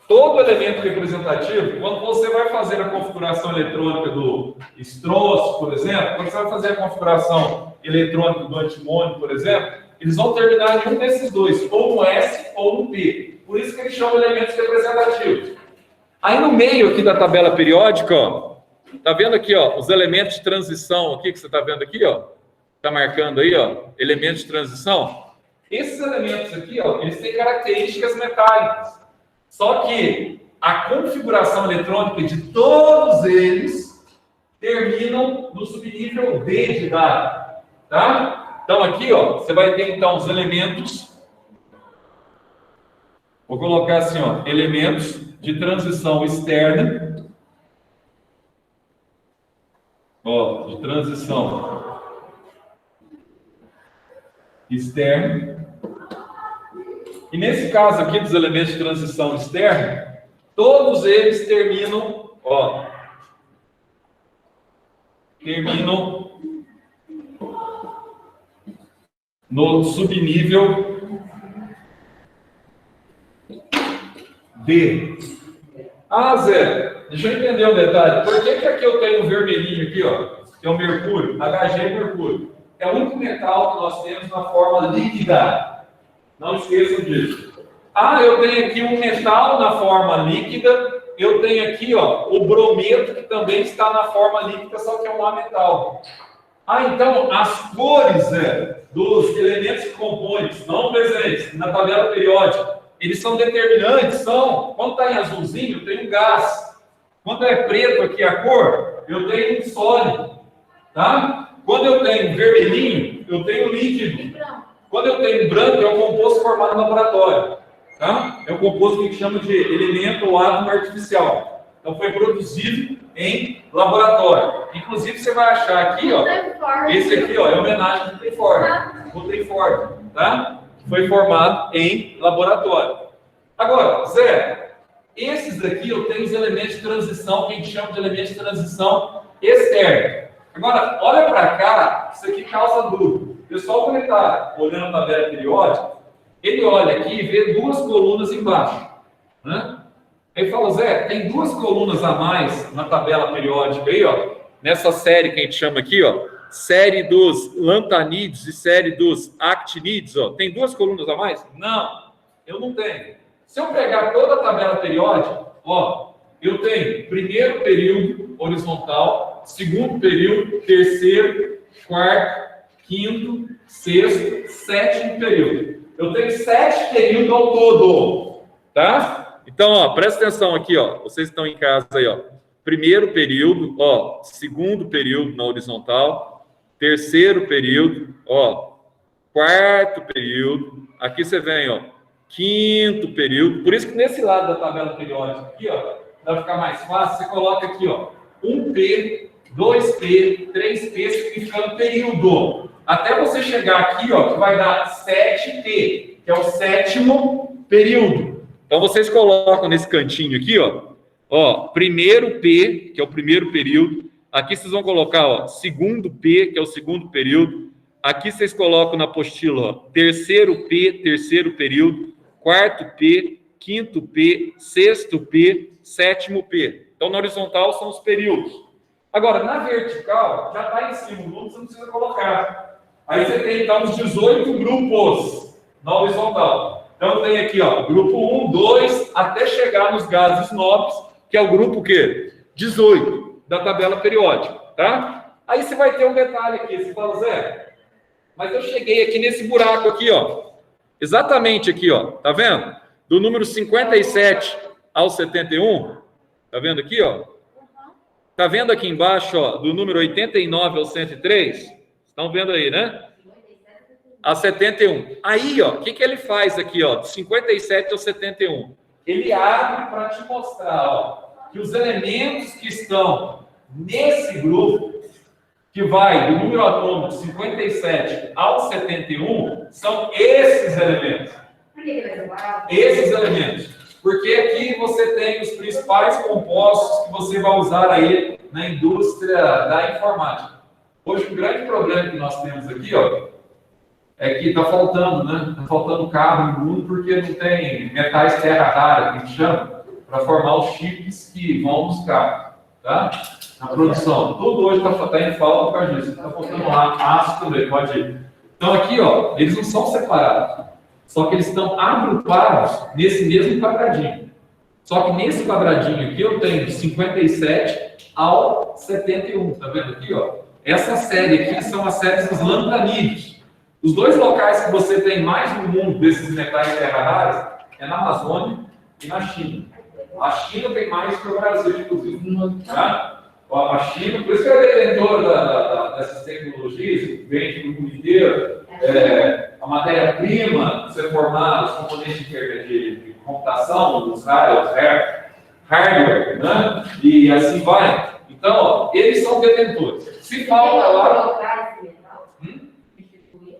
todo elemento representativo, quando você vai fazer a configuração eletrônica do Strauss, por exemplo, quando você vai fazer a configuração eletrônica do antimônio, por exemplo, eles vão terminar em um desses dois, ou no S ou no P. Por isso que eles chamam elementos representativos. Aí no meio aqui da tabela periódica, ó, tá vendo aqui, ó, os elementos de transição aqui que você tá vendo aqui, ó, tá marcando aí, ó, elementos de transição. Esses elementos aqui, ó, eles têm características metálicas. Só que a configuração eletrônica de todos eles terminam no subnível D de dado, tá? Então aqui, ó, você vai ter então os elementos. Vou colocar assim, ó, elementos de transição externa. Ó, de transição externa. E nesse caso aqui dos elementos de transição externa, todos eles terminam, ó, terminam no subnível D. Ah, Zé, deixa eu entender um detalhe. Por que aqui eu tenho um vermelhinho aqui, ó, que é o mercúrio, Hg mercúrio? É o único metal que nós temos na forma líquida. Não esqueçam disso. Ah, eu tenho aqui um metal na forma líquida. Eu tenho aqui, ó, o brometo, que também está na forma líquida, só que é um ametal. Ah, então, as cores dos elementos que compõem, não presentes na tabela periódica, eles são determinantes, são. Quando está em azulzinho, eu tenho um gás. Quando é preto aqui a cor, eu tenho um sólido. Tá? Quando eu tenho vermelhinho, eu tenho líquido. Quando eu tenho branco, é um composto formado no laboratório. Tá? É um composto que a gente chama de elemento ou átomo artificial. Então, foi produzido em laboratório. Inclusive, você vai achar aqui, ó, esse aqui, ó, é homenagem ao Rutherford, tá? Foi formado em laboratório. Agora, Zé, esses daqui eu tenho os elementos de transição, que a gente chama de elementos de transição externa. Agora, olha para cá, isso aqui causa dúvida. O pessoal, quando ele está olhando a tabela periódica, ele olha aqui e vê duas colunas embaixo. Né? Ele fala, Zé, tem duas colunas a mais na tabela periódica aí, ó, nessa série que a gente chama aqui, ó, série dos lantanídeos e série dos actinídeos, ó, tem duas colunas a mais? Não, eu não tenho. Se eu pegar toda a tabela periódica, ó, eu tenho primeiro período horizontal, segundo período, terceiro, quarto, quinto, sexto, sétimo período. Eu tenho 7 períodos ao todo, tá? Então, ó, presta atenção aqui, ó, vocês estão em casa aí, ó. Primeiro período, ó, segundo período na horizontal, terceiro período, ó, quarto período, aqui você vem, ó, quinto período. Por isso que nesse lado da tabela periódica aqui, ó, para ficar mais fácil, você coloca aqui, ó, 1P, 2P, 3P, significando período. Até você chegar aqui, ó, que vai dar 7P, que é o sétimo período. Então, vocês colocam nesse cantinho aqui, ó, primeiro P, que é o primeiro período. Aqui vocês vão colocar, ó, segundo P, que é o segundo período. Aqui vocês colocam na apostila, ó, terceiro P, terceiro período. Quarto P, quinto P, sexto P, sétimo P. Então, na horizontal são os períodos. Agora, na vertical, já está em cima o número, você não precisa colocar. Aí você tem, então, os 18 grupos na horizontal. Então, tem aqui, ó, grupo 1, 2, até chegar nos gases nobres, que é o grupo o quê? 18, da tabela periódica, tá? Aí você vai ter um detalhe aqui, você fala, Zé, mas eu cheguei aqui nesse buraco aqui, ó, exatamente aqui, ó, tá vendo? Do número 57 ao 71, tá vendo aqui, ó? Tá vendo aqui embaixo, ó, do número 89 ao 103? Estão vendo aí, né? A 71. Aí, ó, o que ele faz aqui, ó, de 57 ao 71? Ele abre para te mostrar, ó, que os elementos que estão nesse grupo, que vai do número atômico 57 ao 71, são esses elementos. Esses elementos. Porque aqui você tem os principais compostos que você vai usar aí na indústria da informática. Hoje, o grande problema que nós temos aqui, ó, é que está faltando, né? Está faltando carro no mundo porque não tem metais terra rara, que a gente chama. para formar os chips que vão buscar, tá? Na produção. Tudo hoje está em falta por causa disso. Está faltando aço também, pode ir. Então aqui, ó, eles não são separados, só que eles estão agrupados nesse mesmo quadradinho. Só que nesse quadradinho aqui eu tenho de 57 ao 71, tá vendo aqui, ó? Essa série aqui são as séries dos lantanídeos. Os dois locais que você tem mais no mundo desses metais terra raros é na Amazônia e na China. A China tem mais que o Brasil, inclusive. Tá? A China, por isso que é detentora dessas tecnologias, vende para o mundo inteiro. A matéria-prima, ser formada, os componentes de computação, os hardware, né? E assim vai. Então, ó, eles são detentores. Se falta lá...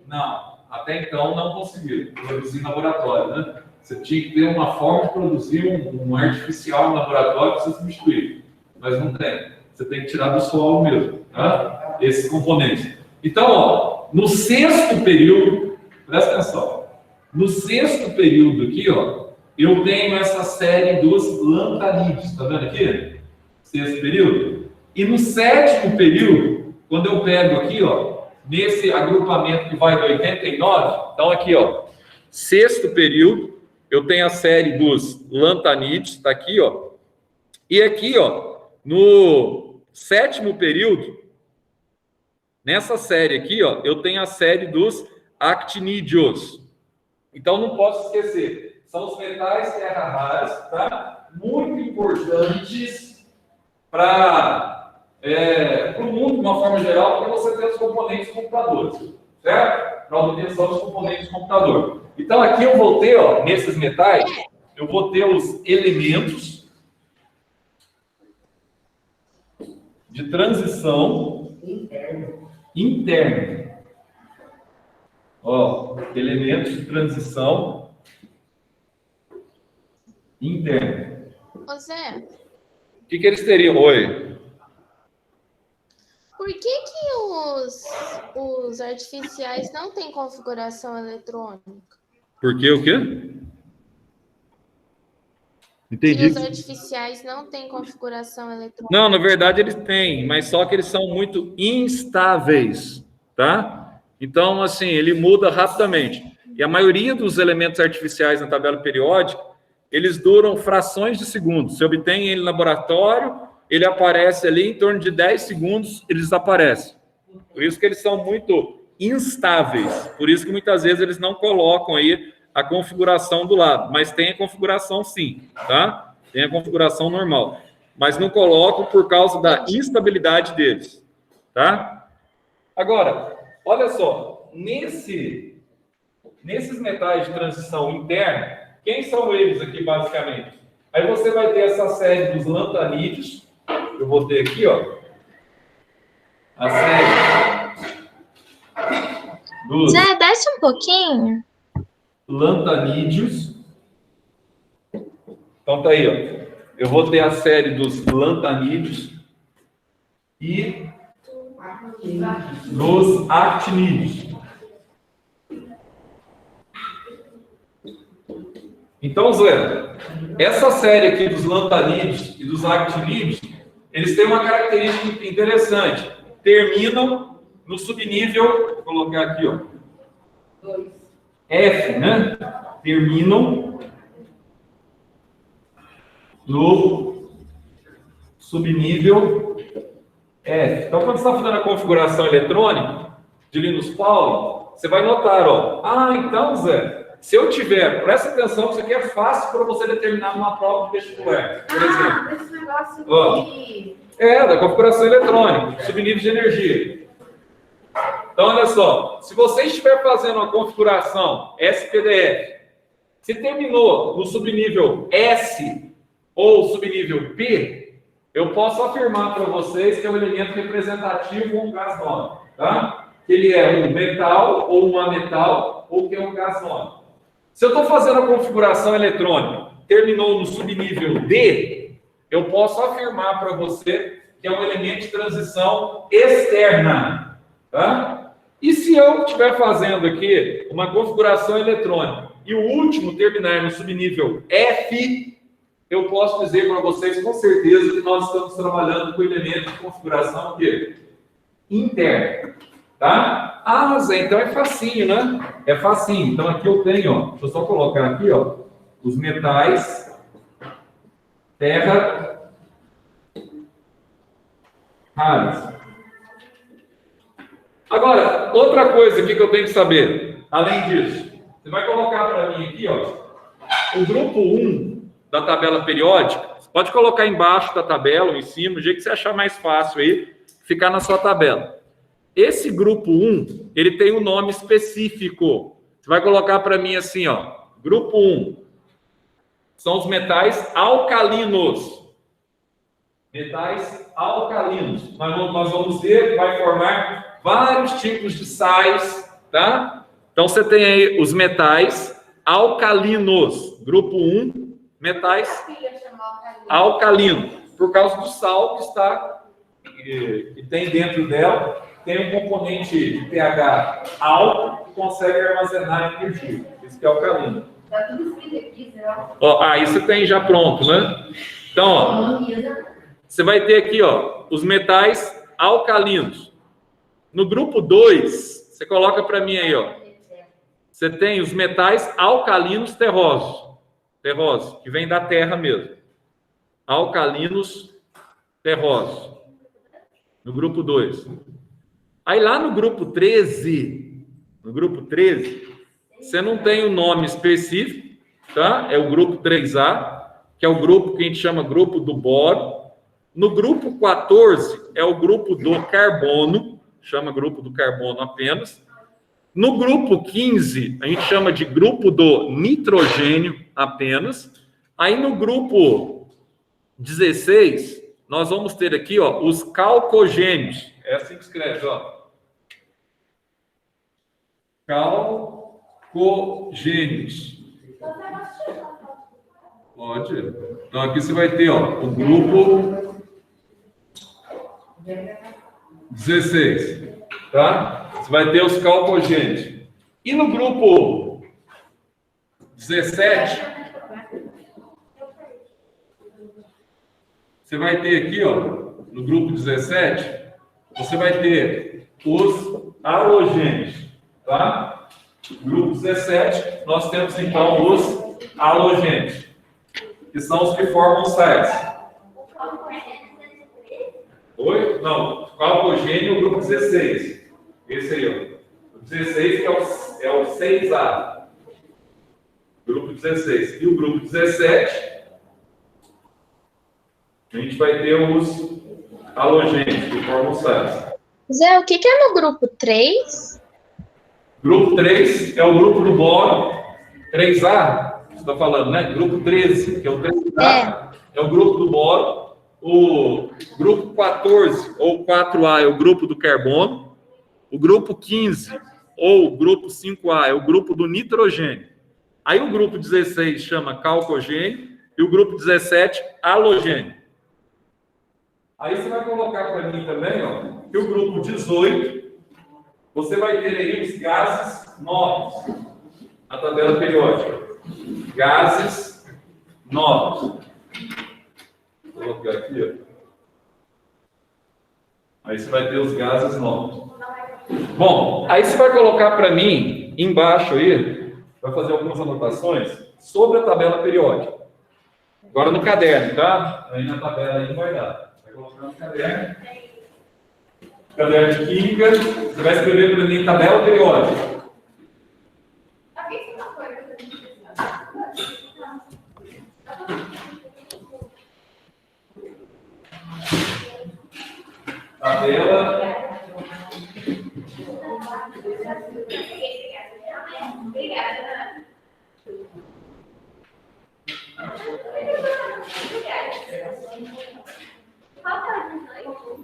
Não, até então não conseguiram produzir em laboratório, né? Você tinha que ter uma forma de produzir um artificial no laboratório para você substituir, mas não tem. Você tem que tirar do solo mesmo, tá? Esses componentes. Então, ó, no sexto período, presta atenção, no sexto período aqui, ó, eu tenho essa série dos lantanídeos, tá vendo aqui? Sexto período. E no sétimo período, quando eu pego aqui, ó, nesse agrupamento que vai do 89, então aqui, ó, sexto período, eu tenho a série dos lantanídeos, tá aqui, ó, e aqui, ó, no sétimo período, nessa série aqui, ó, eu tenho a série dos actinídeos. Então não posso esquecer, são os metais terra raros, tá? Muito importantes para o mundo, de uma forma geral, porque você tem os componentes computadores, certo? Para a manutenção dos componentes do computador. Então, aqui eu vou ter, ó, nesses metais, eu vou ter os elementos de transição interna. Ó, elementos de transição interna. Ô Zé, O que eles teriam? Oi. por que os artificiais não têm configuração eletrônica? Por que o quê? Entendi. Que os artificiais não têm configuração eletrônica. Não, na verdade eles têm, mas só que eles são muito instáveis, tá? Então, assim, ele muda rapidamente. E a maioria dos elementos artificiais na tabela periódica, eles duram frações de segundos. Se obtém ele no laboratório, ele aparece ali em torno de 10 segundos, ele desaparece. Por isso que eles são muito instáveis. Por isso que muitas vezes eles não colocam aí a configuração do lado. Mas tem a configuração sim, tá? Tem a configuração normal. Mas não colocam por causa da instabilidade deles, tá? Agora, olha só. Nesses metais de transição interna, quem são eles aqui basicamente? Aí você vai ter essa série dos lantanídeos. Eu vou ter aqui, ó, a série dos Zé, desce um pouquinho. lantanídeos. Então tá aí, ó. Eu vou ter a série dos lantanídeos e dos actinídeos. Então, Zé, essa série aqui dos lantanídeos e dos actinídeos, eles têm uma característica interessante. Terminam no subnível, vou colocar aqui, ó, F, né? Terminam no subnível F. Então, quando você está fazendo a configuração eletrônica de Linus Pauling, você vai notar, ó, então, Zé, se eu tiver, presta atenção, isso aqui é fácil para você determinar numa prova de vestibular, por exemplo. Esse negócio de... Da configuração eletrônica, subnível de energia. Então, olha só, se você estiver fazendo uma configuração SPDF, se terminou no subnível S ou subnível P, eu posso afirmar para vocês que é um elemento representativo ou um gás nobre, tá? Que ele é um metal ou um ametal ou que é um gás nobre. Se eu estou fazendo a configuração eletrônica, terminou no subnível D, eu posso afirmar para você que é um elemento de transição externa, tá? E se eu estiver fazendo aqui uma configuração eletrônica e o último terminar no subnível F, eu posso dizer para vocês com certeza que nós estamos trabalhando com elementos de configuração aqui, interna, tá? Ah, Zé, então é facinho, né? É facinho. Então aqui eu tenho, ó, deixa eu só colocar aqui, ó, os metais, terra, raros. Agora, outra coisa aqui que eu tenho que saber, além disso, você vai colocar para mim aqui, ó, o grupo 1 da tabela periódica. Você pode colocar embaixo da tabela ou em cima, do jeito que você achar mais fácil aí, ficar na sua tabela. Esse grupo 1, ele tem um nome específico. Você vai colocar para mim assim, ó, grupo 1. São os metais alcalinos. Metais alcalinos. Nós vamos ver que vai formar vários tipos de sais, tá? Então, você tem aí os metais alcalinos. Grupo 1, metais alcalinos. Por causa do sal que tem dentro dela, tem um componente de pH alto que consegue armazenar energia. Isso que é alcalino. Tá tudo escrito aqui, será? Ó, aí você tem já pronto, né? Então, ó, você vai ter aqui, ó, os metais alcalinos. No grupo 2, você coloca para mim aí, ó. Você tem os metais alcalinos terrosos, que vem da terra mesmo. Alcalinos terrosos. No grupo 2. Aí lá no grupo 13, você não tem um nome específico, tá? É o grupo 3A, que é o grupo que a gente chama grupo do boro. No grupo 14 é o grupo do carbono, chama grupo do carbono apenas. No grupo 15, a gente chama de grupo do nitrogênio apenas. Aí no grupo 16, nós vamos ter aqui, ó, os calcogênios. É assim que escreve, ó. Calcogênios. Pode. Então aqui você vai ter, ó, o grupo 16, tá? Você vai ter os calcogênios. E no grupo 17, você vai ter aqui, ó, no grupo 17, você vai ter os halogênios, tá? No grupo 17, nós temos então os halogênios, que são os que formam sais. Oi? Não, calcogênio é o grupo 16. Esse aí, ó. O 16 que é o 6A. Grupo 16. E o grupo 17, a gente vai ter os halogênios, que formam sais. Zé, o que é no grupo 3? Grupo 3 é o grupo do boro. 3A, você está falando, né? Grupo 13, que é o 3A, é o grupo do boro. O grupo 14, ou 4A, é o grupo do carbono. O grupo 15, ou grupo 5A, é o grupo do nitrogênio. Aí o grupo 16 chama calcogênio e o grupo 17, halogênio. Aí você vai colocar para mim também, ó, que o grupo 18, você vai ter aí os gases novos na tabela periódica. Gases novos. Vou colocar aqui, ó. Aí você vai ter os gases novos. Bom, aí você vai colocar para mim, embaixo aí, vai fazer algumas anotações sobre a tabela periódica. Agora no caderno, tá? Aí na tabela aí não vai dar. Vai colocar no caderno. Caderno de química, você vai escrever para mim tabela periódica. Tabela.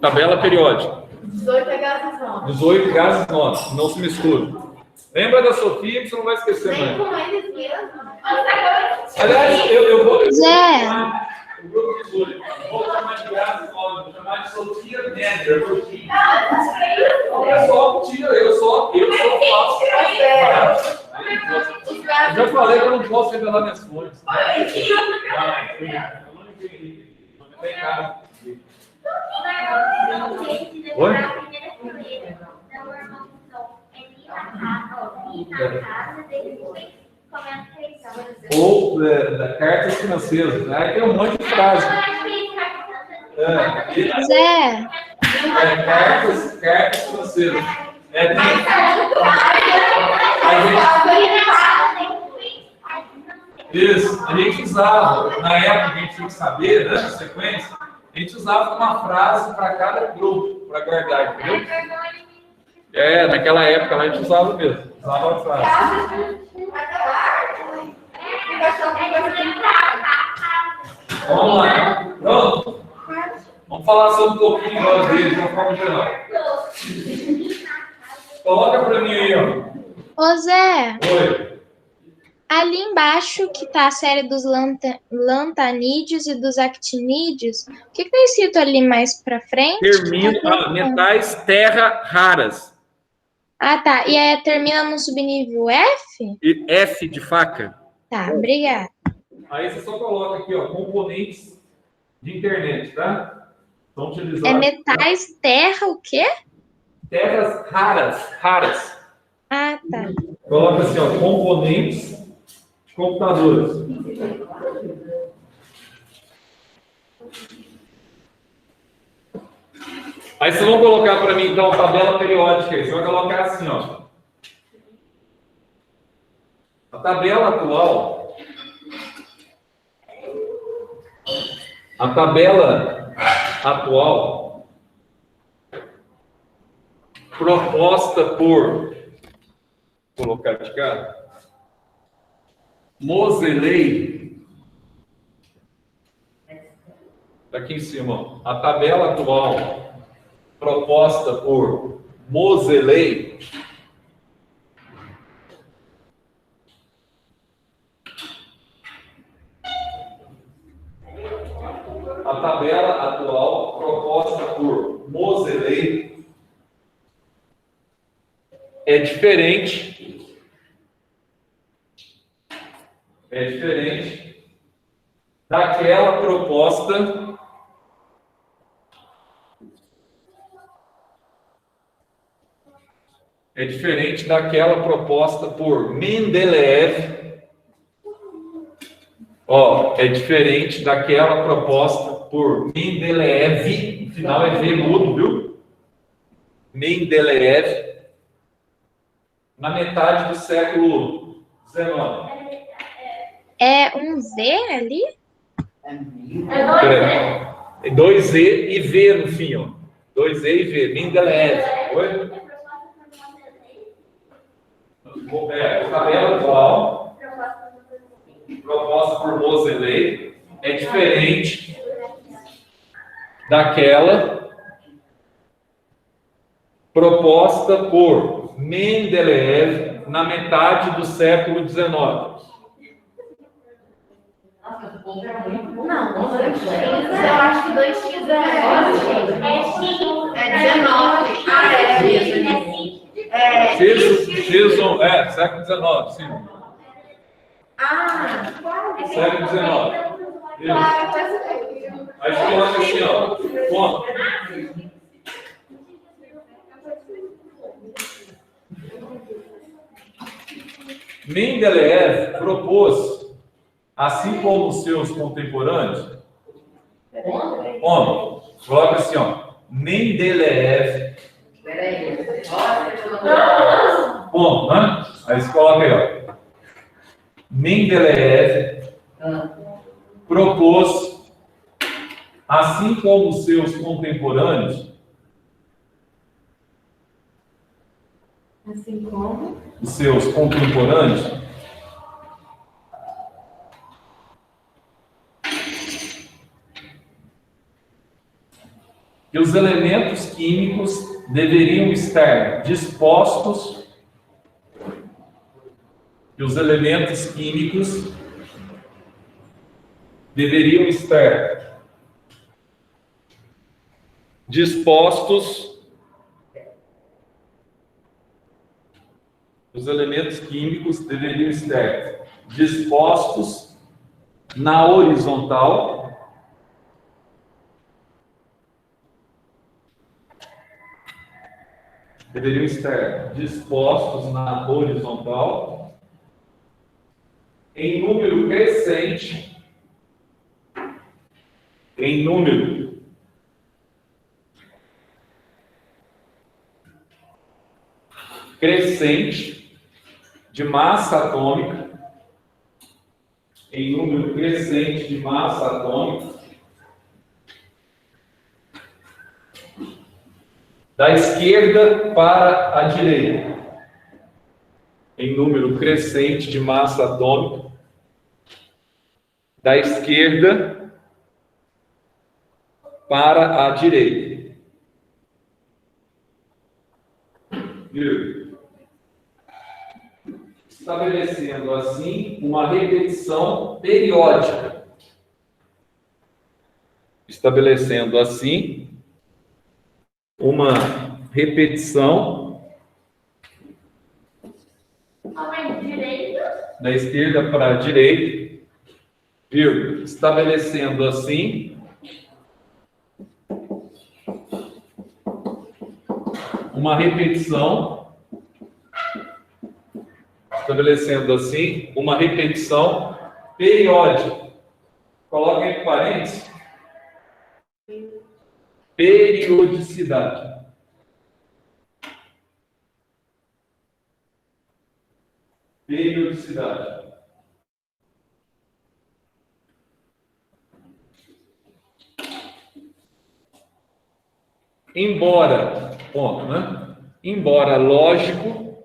Tabela periódica. 18 é gases novos. 18 gases novos, não se misturam. Lembra da Sofia que você não vai esquecer Nem mais. com eles mesmo. Aliás, eu vou. Zé. O grupo 18. Vou chamar de gases novos, vou chamar de Sofia Neder. É só tira, eu só faço. Eu já falei que eu não posso revelar minhas fontes. Ou cartas financeiras, né? Aí tem um monte de frase. Zé, Cartas financeiras. Isso, a gente usava, na época a gente tinha que saber, né, a sequência, a gente usava uma frase para cada grupo, para guardar, entendeu? Naquela época lá a gente usava mesmo, usava a frase. Vamos lá, pronto? Vamos falar sobre um pouquinho agora dele, de uma forma geral. Coloca para mim aí, ó. ô Zé, Oi. ali embaixo que tá a série dos lantanídeos e dos actinídeos, o que tá escrito ali mais pra frente? Metais terra raras. Ah, tá. E aí termina no subnível F? E F de faca. Tá, obrigada. Aí você só coloca aqui, ó, componentes de internet, tá? Estão utilizando. É metais, terra, o quê? Terras raras. Ah, tá. Coloca assim, ó, componentes de computadores. Aí vocês vão colocar para mim, então, a tabela periódica aí. Você vai colocar assim, ó. A tabela atual. A tabela atual proposta por, vou colocar de cá, Moseley, aqui em cima, ó. A tabela atual proposta por Moseley é diferente daquela proposta por Mendeleev. Ó, é diferente daquela proposta por Mendeleev. No final é V mudo, viu? Mendeleev. Na metade do século XIX. É um Z ali? É 2E e V no fim, ó. 2E e V. Mendeleev. Oi? A tabela atual proposta por Moseley é diferente daquela proposta por Mendeleev na metade do século XIX. Não, 2x, eu acho que 2x é 19. Ah, é mesmo. X1, século XIX, sim. Ah, Século XIX. Isso. Aí você coloca assim, ó. Ponto. Mendeleev propôs, assim como os seus contemporâneos, coloca assim, ó. Mendeleev. Ponto, né? Aí você coloca aí, ó. Mendeleev propôs, assim como os seus contemporâneos, que os elementos químicos deveriam estar dispostos, na horizontal deveriam estar dispostos na horizontal em número crescente, em número crescente de massa atômica, em número crescente de massa atômica, da esquerda para a direita, em número crescente de massa atômica, da esquerda para a direita. Estabelecendo assim uma repetição periódica. Estabelecendo assim uma repetição da esquerda para a direita, vírgula, estabelecendo assim uma repetição, periódica. Coloca entre parênteses periodicidade. Periodicidade. Embora, ponto, né? Embora lógico,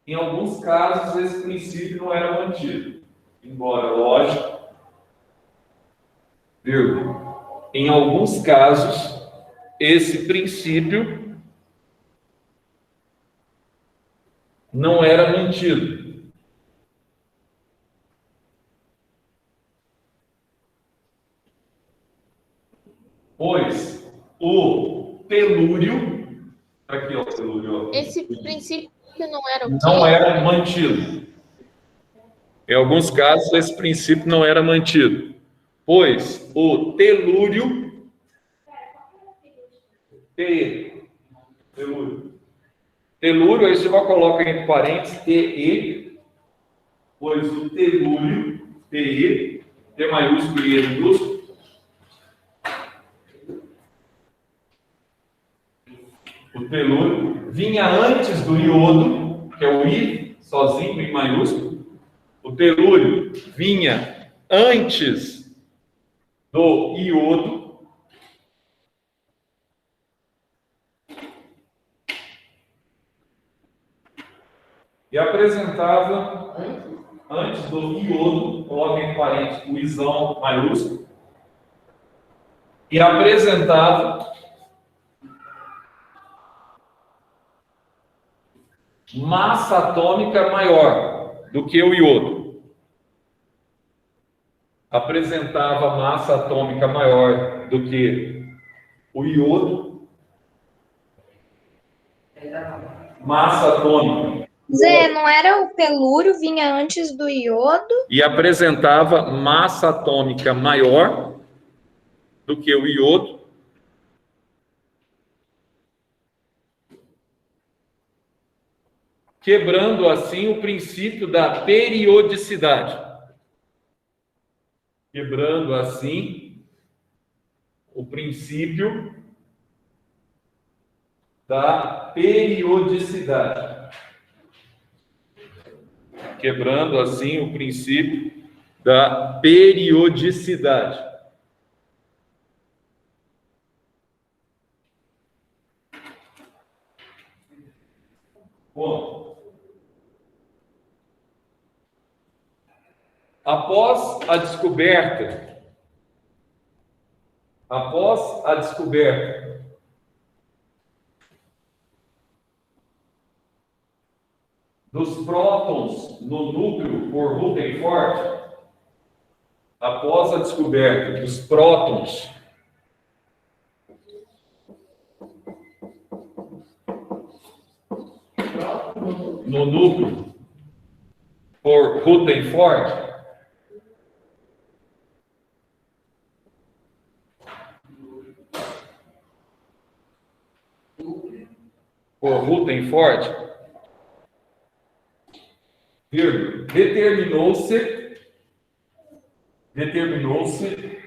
em alguns casos esse princípio não era mantido. Embora lógico, vírgula, em alguns casos esse princípio não era mantido. Pois o telúrio, aqui ó, o telúrio, ó, Esse princípio não era o quê? não era mantido. Em alguns casos esse princípio não era mantido, pois o telúrio, telúrio, aí você vai colocar entre parênteses TE, pois o telúrio, TE, T maiúsculo e E minúsculo, o telúrio vinha antes do iodo, que é o I sozinho, I maiúsculo. O telúrio vinha antes do iodo. E apresentava, antes do iodo, coloca entre parênteses o Izão maiúsculo, e apresentava massa atômica maior do que o iodo. Apresentava massa atômica maior do que o iodo. Massa atômica. Zé, não era o telúrio, vinha antes do iodo? E apresentava massa atômica maior do que o iodo. Quebrando assim o princípio da periodicidade. Quebrando assim o princípio da periodicidade. Quebrando assim o princípio da periodicidade. Bom, após a descoberta dos prótons no núcleo por Rutherford, após a descoberta dos prótons no núcleo por Rutherford, Pô, Rutherford. Vírgula. Determinou-se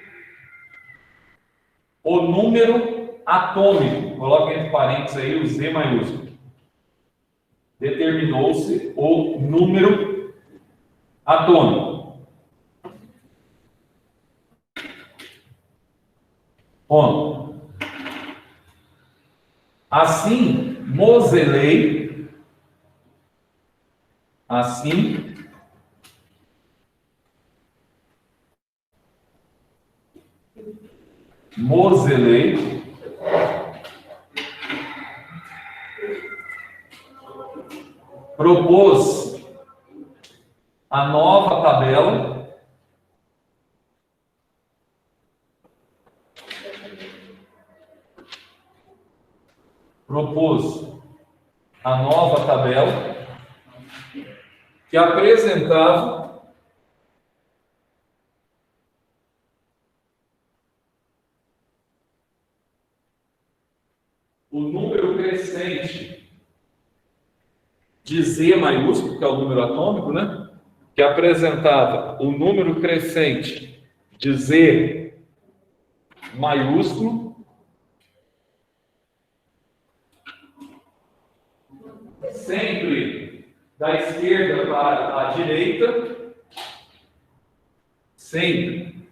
o número atômico. Coloca entre parênteses aí o Z maiúsculo. Determinou-se o número atômico. Ponto. Assim, Moseley, propôs a nova tabela que apresentava o número crescente de Z maiúsculo, que é o número atômico, né? Que apresentava o número crescente de Z maiúsculo sempre da esquerda para a direita, sempre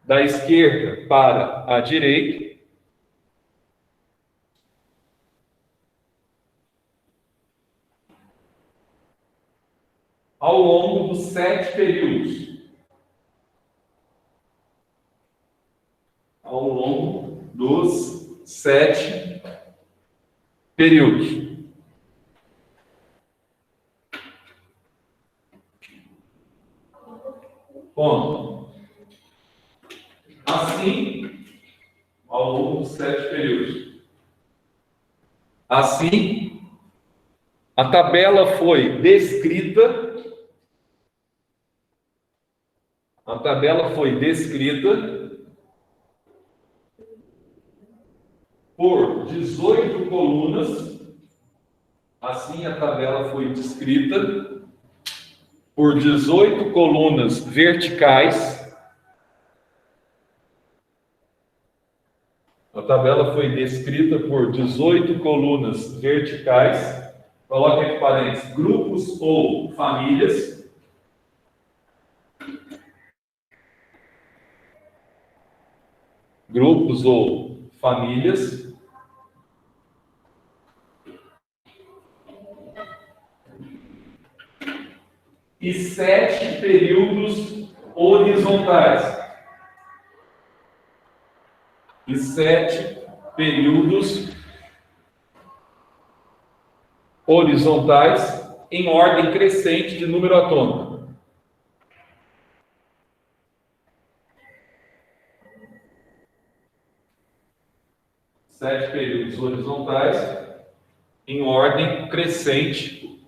da esquerda para a direita, ao longo dos 7 períodos. Ao longo dos 7 períodos. Ponto. Assim, ao longo dos 7 períodos. Assim, a tabela foi descrita. Por 18 colunas. Assim, a tabela foi descrita por 18 colunas verticais. A tabela foi descrita por 18 colunas verticais. Coloque entre parênteses, grupos ou famílias. Grupos ou famílias. E 7 períodos horizontais. E 7 períodos horizontais em ordem crescente de número atômico. Sete períodos horizontais em ordem crescente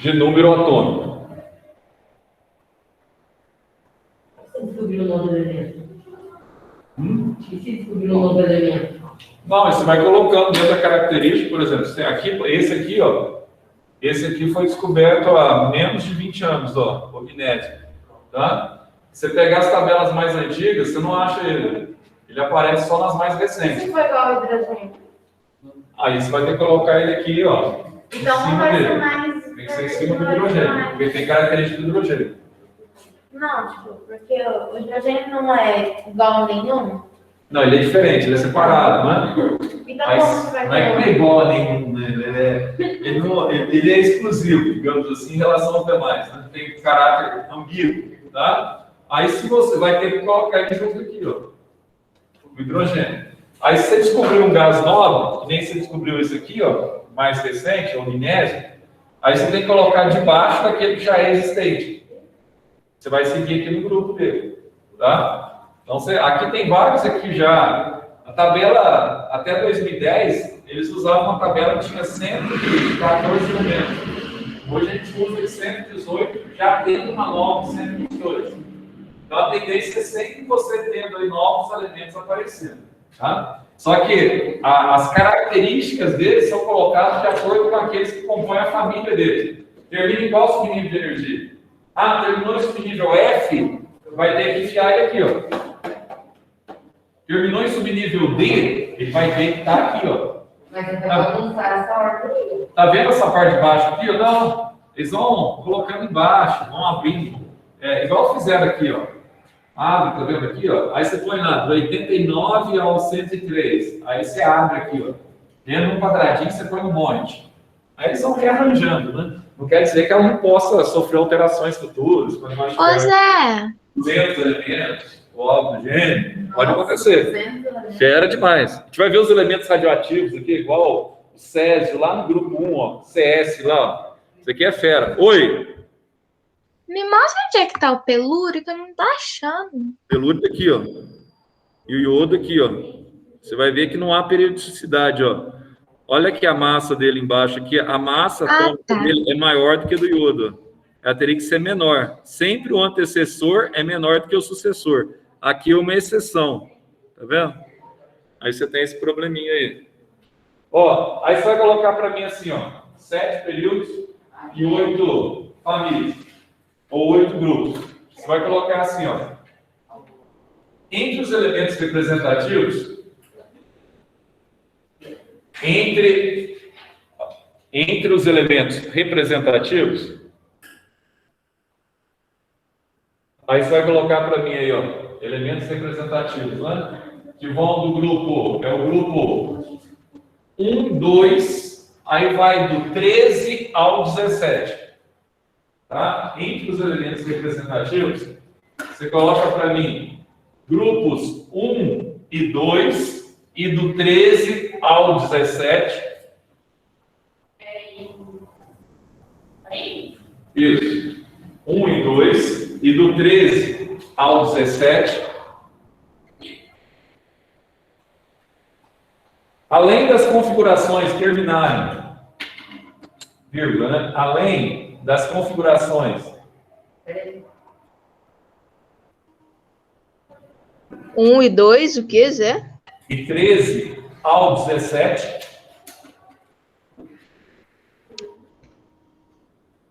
de número atômico. Você descobriu o novo elemento? E se descobriu um novo elemento? Não, você vai colocando dentro da característica, por exemplo, aqui, esse aqui foi descoberto há menos de 20 anos, ó, o magnésio, tá? Se você pegar as tabelas mais antigas, você não acha ele. Ele aparece só nas mais recentes. Se for igual ao hidrogênio? Aí você vai ter que colocar ele aqui, ó. Então não vai ser mais. Tem que ser em cima do hidrogênio, porque tem característica do hidrogênio. Não, tipo, porque o hidrogênio não é igual a nenhum. Não, ele é diferente, ele é separado, né? Então Mas como você vai não é que não é igual a nenhum, né? Ele é exclusivo, digamos assim, em relação aos demais, né? Tem caráter ambíguo, tá? Aí se você vai ter que colocar ele junto aqui, ó, o hidrogênio. Aí se você descobrir um gás novo, que nem você descobriu esse aqui, ó, mais recente, o magnésio, aí você tem que colocar debaixo daquele que já é existente. Você vai seguir aqui no grupo dele, tá? Então, aqui tem vários aqui já. A tabela, até 2010, eles usavam uma tabela que tinha 114 elementos. Hoje a gente usa de 118, já tem uma nova de 122. Então, a tendência é sempre você tendo aí novos elementos aparecendo. Tá? Só que as características deles são colocadas de acordo com aqueles que compõem a família deles. Termina em qual subnível de energia? Terminou em subnível F, vai ter que enfiar ele aqui, ó. Terminou em subnível D, ele vai ter que estar aqui, ó. Mas você vai bagunçar essa ordem. Tá vendo essa parte de baixo aqui? Não, eles vão colocando embaixo, vão abrindo. Igual fizeram aqui, ó. Abre, tá vendo aqui, ó? Aí você põe lá, do 89 ao 103. Aí você abre aqui, ó. Dentro de um quadradinho, você põe um monte. Aí eles vão rearranjando, né? Não quer dizer que ela não possa sofrer alterações futuras. Quando nós Ô, Zé, 200 elementos, óbvio, gênio, pode acontecer. Fera demais. A gente vai ver os elementos radioativos aqui, igual o Césio, lá no grupo 1, ó. CS lá, ó. Isso aqui é fera. Oi! me mostra onde é que tá o pelúrio, que eu não tô achando. Pelúrio aqui, ó. E o iodo aqui, ó. Você vai ver que não há periodicidade, ó. Olha aqui a massa dele embaixo aqui. A massa atômica dele é maior do que a do iodo. Ela teria que ser menor. Sempre o antecessor é menor do que o sucessor. Aqui é uma exceção. Tá vendo? Aí você tem esse probleminha aí. Ó, aí você vai colocar para mim assim, ó. 7 períodos e 8 famílias. Ou 8 grupos. Você vai colocar assim, ó. Entre os elementos representativos, entre os elementos representativos, aí você vai colocar para mim aí, ó, elementos representativos, né? Que vão do grupo, é o grupo 1, 2, aí vai do 13 ao 17. Tá? Entre os elementos representativos, você coloca para mim grupos 1 e 2, e do 13 ao 17. Isso. 1 e 2, e do 13 ao 17. Além das configurações terminarem, vírgula, né? Além das configurações 1 e 2, o que, Zé? e 13 ao 17,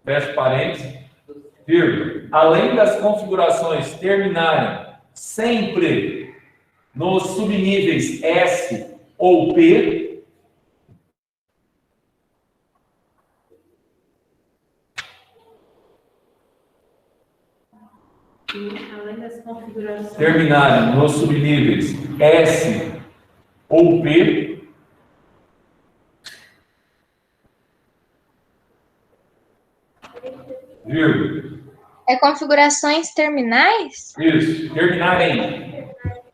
fecha parênteses, vírgula, além das configurações terminarem sempre nos subníveis S ou P, Além das configurações. terminarem nos subníveis S ou P, vírgula. É configurações terminais? Isso, terminarem.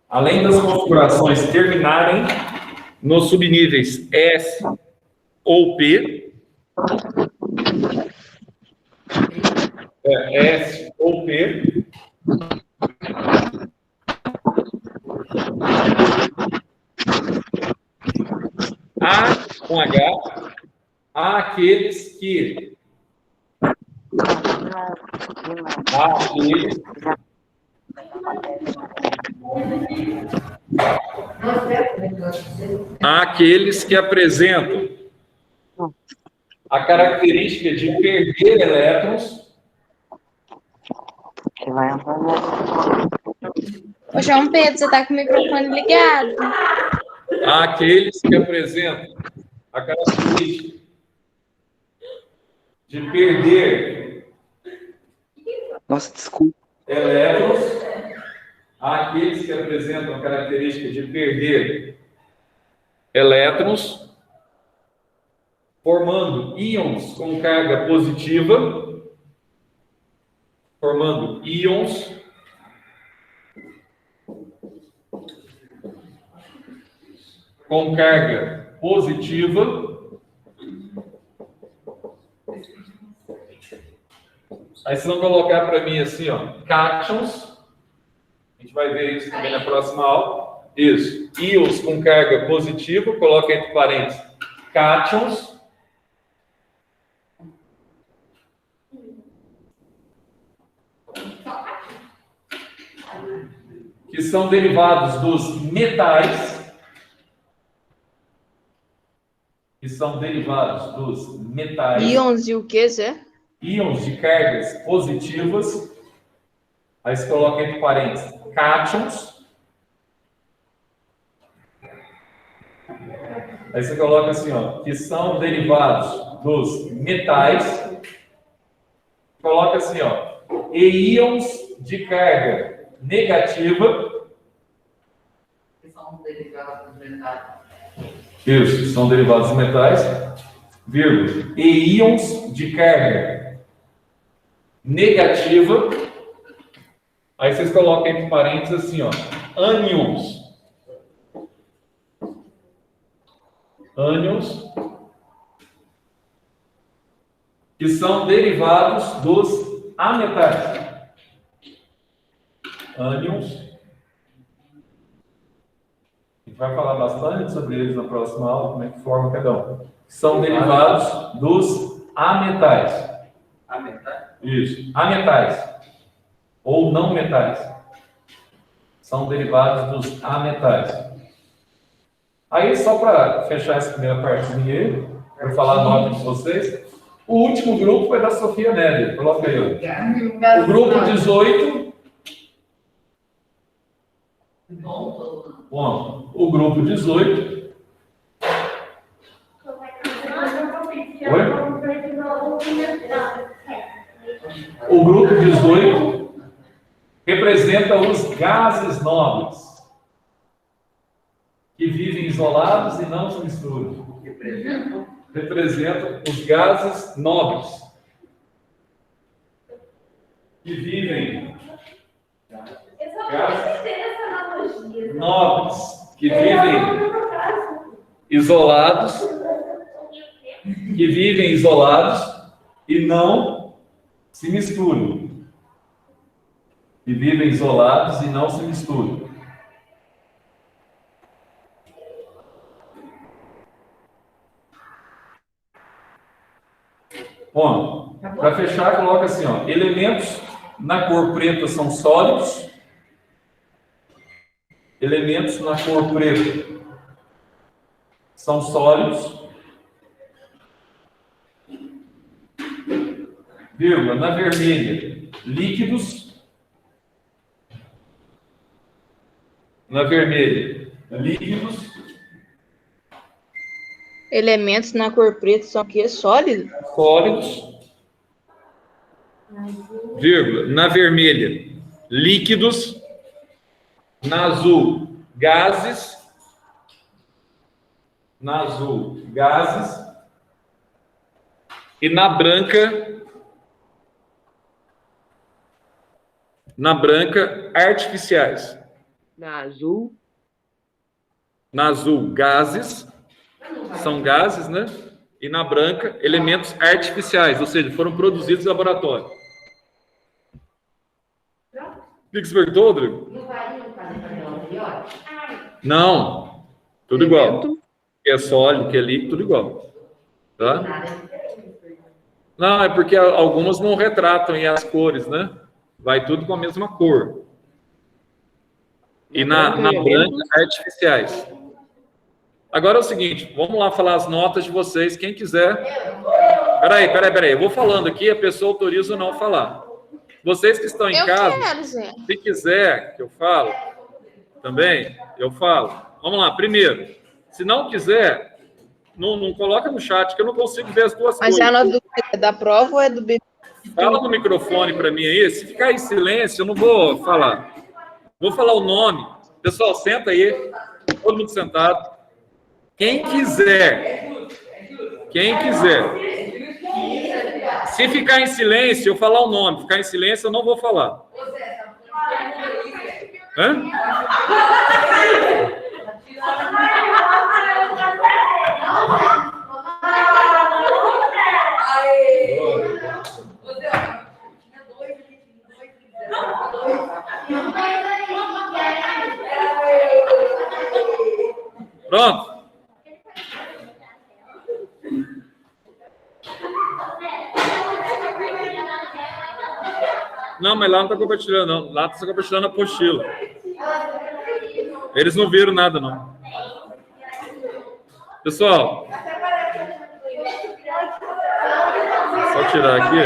Além das configurações terminarem nos subníveis S ou P, S ou P, A com H, há aqueles que há aqueles que apresentam a característica de perder elétrons. Ô, João Pedro, você tá com o microfone ligado? Há aqueles que apresentam a característica de perder elétrons. Há aqueles que apresentam a característica de perder elétrons, formando íons com carga positiva, formando íons com carga positiva. Aí vocês vão colocar para mim assim, ó, cátions. A gente vai ver isso também na próxima aula. Isso. Íons com carga positiva, coloca entre parênteses, cátions. que são derivados dos metais, Íons e o que, Zé? íons de cargas positivas, aí você coloca entre parênteses cátions, aí você coloca assim, ó, que são derivados dos metais, coloca assim, ó, e íons de carga negativa, Que são derivados dos metais. isso, são derivados dos metais, vírgula, e íons de carga negativa, aí vocês colocam entre parênteses assim, ó, ânions, que são derivados dos ametais. Ânions. A gente vai falar bastante sobre eles na próxima aula, como é que forma cada um. São derivados dos ametais. Ametais? Isso, ametais. Ou não metais. São derivados dos ametais. Aí, só para fechar essa primeira partezinha aí, para falar a nota de vocês, o último grupo foi da Sofia Nery. Coloca aí, ó. O grupo 18. Bom, o grupo 18. Oi? O grupo 18 representa os gases nobres, que vivem isolados e não se misturam. Representam os gases nobres, que vivem isolados, e não se misturam. Bom, para fechar, coloca assim, ó, elementos na cor preta são sólidos. Elementos na cor preta são sólidos. Vírgula, na vermelha, líquidos. Na vermelha, líquidos. Elementos na cor preta são o quê? Sólidos? Sólidos. Vírgula, na vermelha, líquidos. Na azul, gases. E na branca, artificiais. Na azul. Na azul, gases. São gases, né? E na branca, elementos artificiais, ou seja, foram produzidos em laboratório. O que você perguntou, Rodrigo? Não vai fazer padrão anterior? Não, tudo igual. O que é sólido, o que é líquido, tudo igual. Tá? Não, é porque algumas não retratam as cores, né? Vai tudo com a mesma cor. E na branca, artificiais. Agora é o seguinte, vamos lá falar as notas de vocês, quem quiser. Peraí, eu vou falando aqui, a pessoa autoriza ou não falar. Vocês que estão em casa, se quiser que eu falo, também, eu falo. Vamos lá, primeiro, se não quiser, não coloca no chat, que eu não consigo ver as duas coisas. Mas a nota da prova ou é do B? Fala no microfone para mim aí, se ficar em silêncio, eu não vou falar. Vou falar o nome. Pessoal, senta aí, todo mundo sentado. Quem quiser. Se ficar em silêncio, eu falar o nome. Ficar em silêncio, eu não vou falar. Hã? Pronto. Não, mas lá não está compartilhando, não. Lá está compartilhando a apostila. Eles não viram nada, não. Pessoal, só tirar aqui.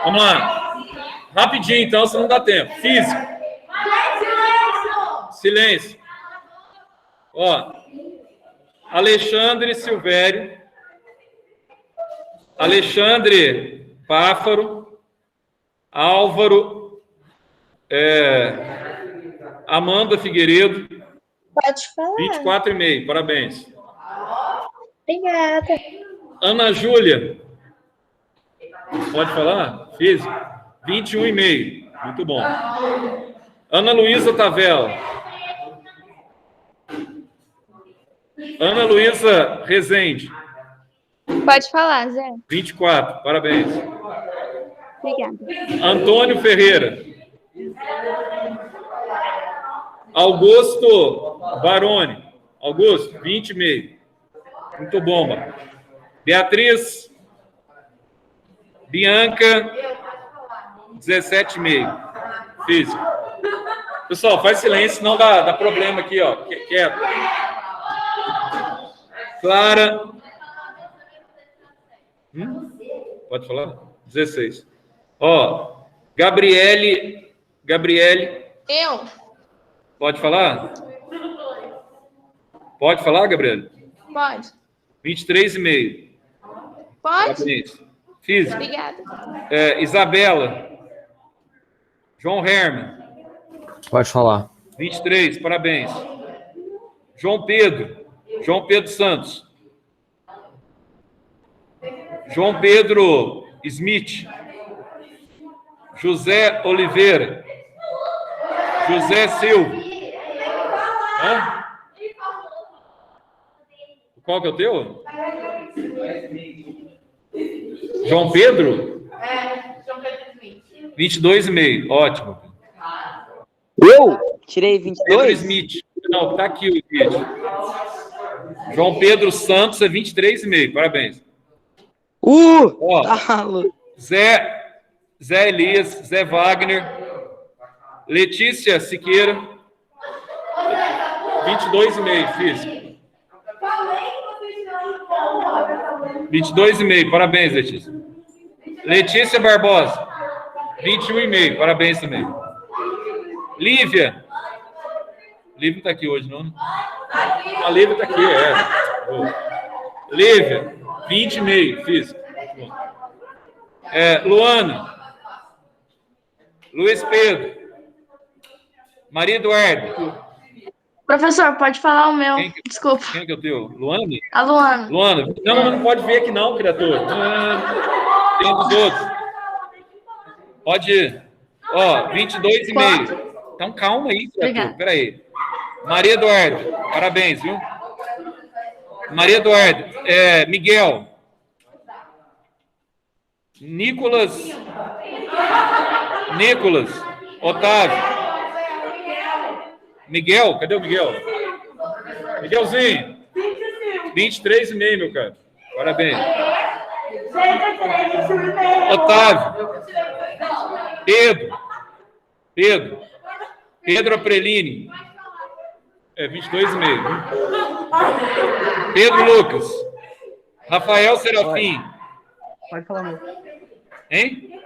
Vamos lá. Rapidinho, então, se não dá tempo. Físico. Silêncio. Ó. Alexandre Silvério. Alexandre Páfaro. Álvaro. Amanda Figueiredo. Pode falar. 24,5. Parabéns. Obrigada. Ana Júlia. Pode falar? Físico. 21,5. Muito bom. Ana Luísa Tavela. Ana Luísa Rezende. Pode falar, Zé. 24. Parabéns. Obrigada. Antônio Ferreira. Augusto Baroni. Augusto, 20,5. Muito bom, mano. Beatriz Bianca, 17,5. Físico. Pessoal, faz silêncio, senão dá problema aqui, ó. Quieto. Clara. Pode falar? 16. Ó, Gabriele. Eu? Pode falar? Pode falar, Gabriele? Pode. 23,5. Pode? Parabéns. Físico. Obrigada. Isabela. João Herman. Pode falar. 23, parabéns. João Pedro Santos. João Pedro Smith. José Oliveira. José Silva. Hã? Qual que é o teu? João Pedro? João Pedro Smith. 22,5. Ótimo. Eu tirei Pedro 22? Smith. Não, tá aqui o vídeo. João Pedro Santos é 23,5. Parabéns. Ó, Tá louco. Zé Elias, Zé Wagner, Letícia Siqueira, 22,5, físico. 22,5, parabéns, Letícia. Letícia Barbosa, 21,5, parabéns também. Lívia não tá aqui hoje, não? A Lívia tá aqui, Lívia, 20,5, físico. Luana, Luiz Pedro, Maria Eduarda. Professor, pode falar o meu. Desculpa. Quem é que é o teu? Luane? A Luana. Luana, não pode ver aqui não, criatura. Tem dos outros. Pode ir. Ó, 22,5. Então calma aí, criatura. Pera aí. Maria Eduarda, parabéns, viu? Maria Eduarda, Miguel. Nicolas, Otávio. Miguel, cadê o Miguel? Miguelzinho. 23,5, meu cara. Parabéns. Otávio. Pedro Aprelini. 22,5. Pedro Lucas. Rafael Serafim. Pode falar, meu. Hein?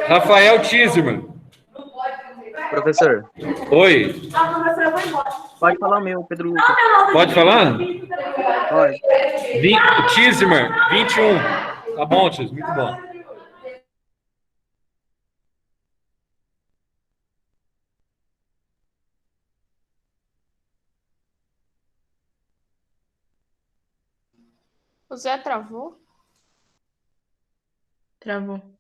Rafael Tizerman. Professor, Oi. pode falar o meu, Pedro Lucas. Pode falar? Pode. Tizerman, 21. Tá bom, Tiz, muito bom. O Zé travou? Travou.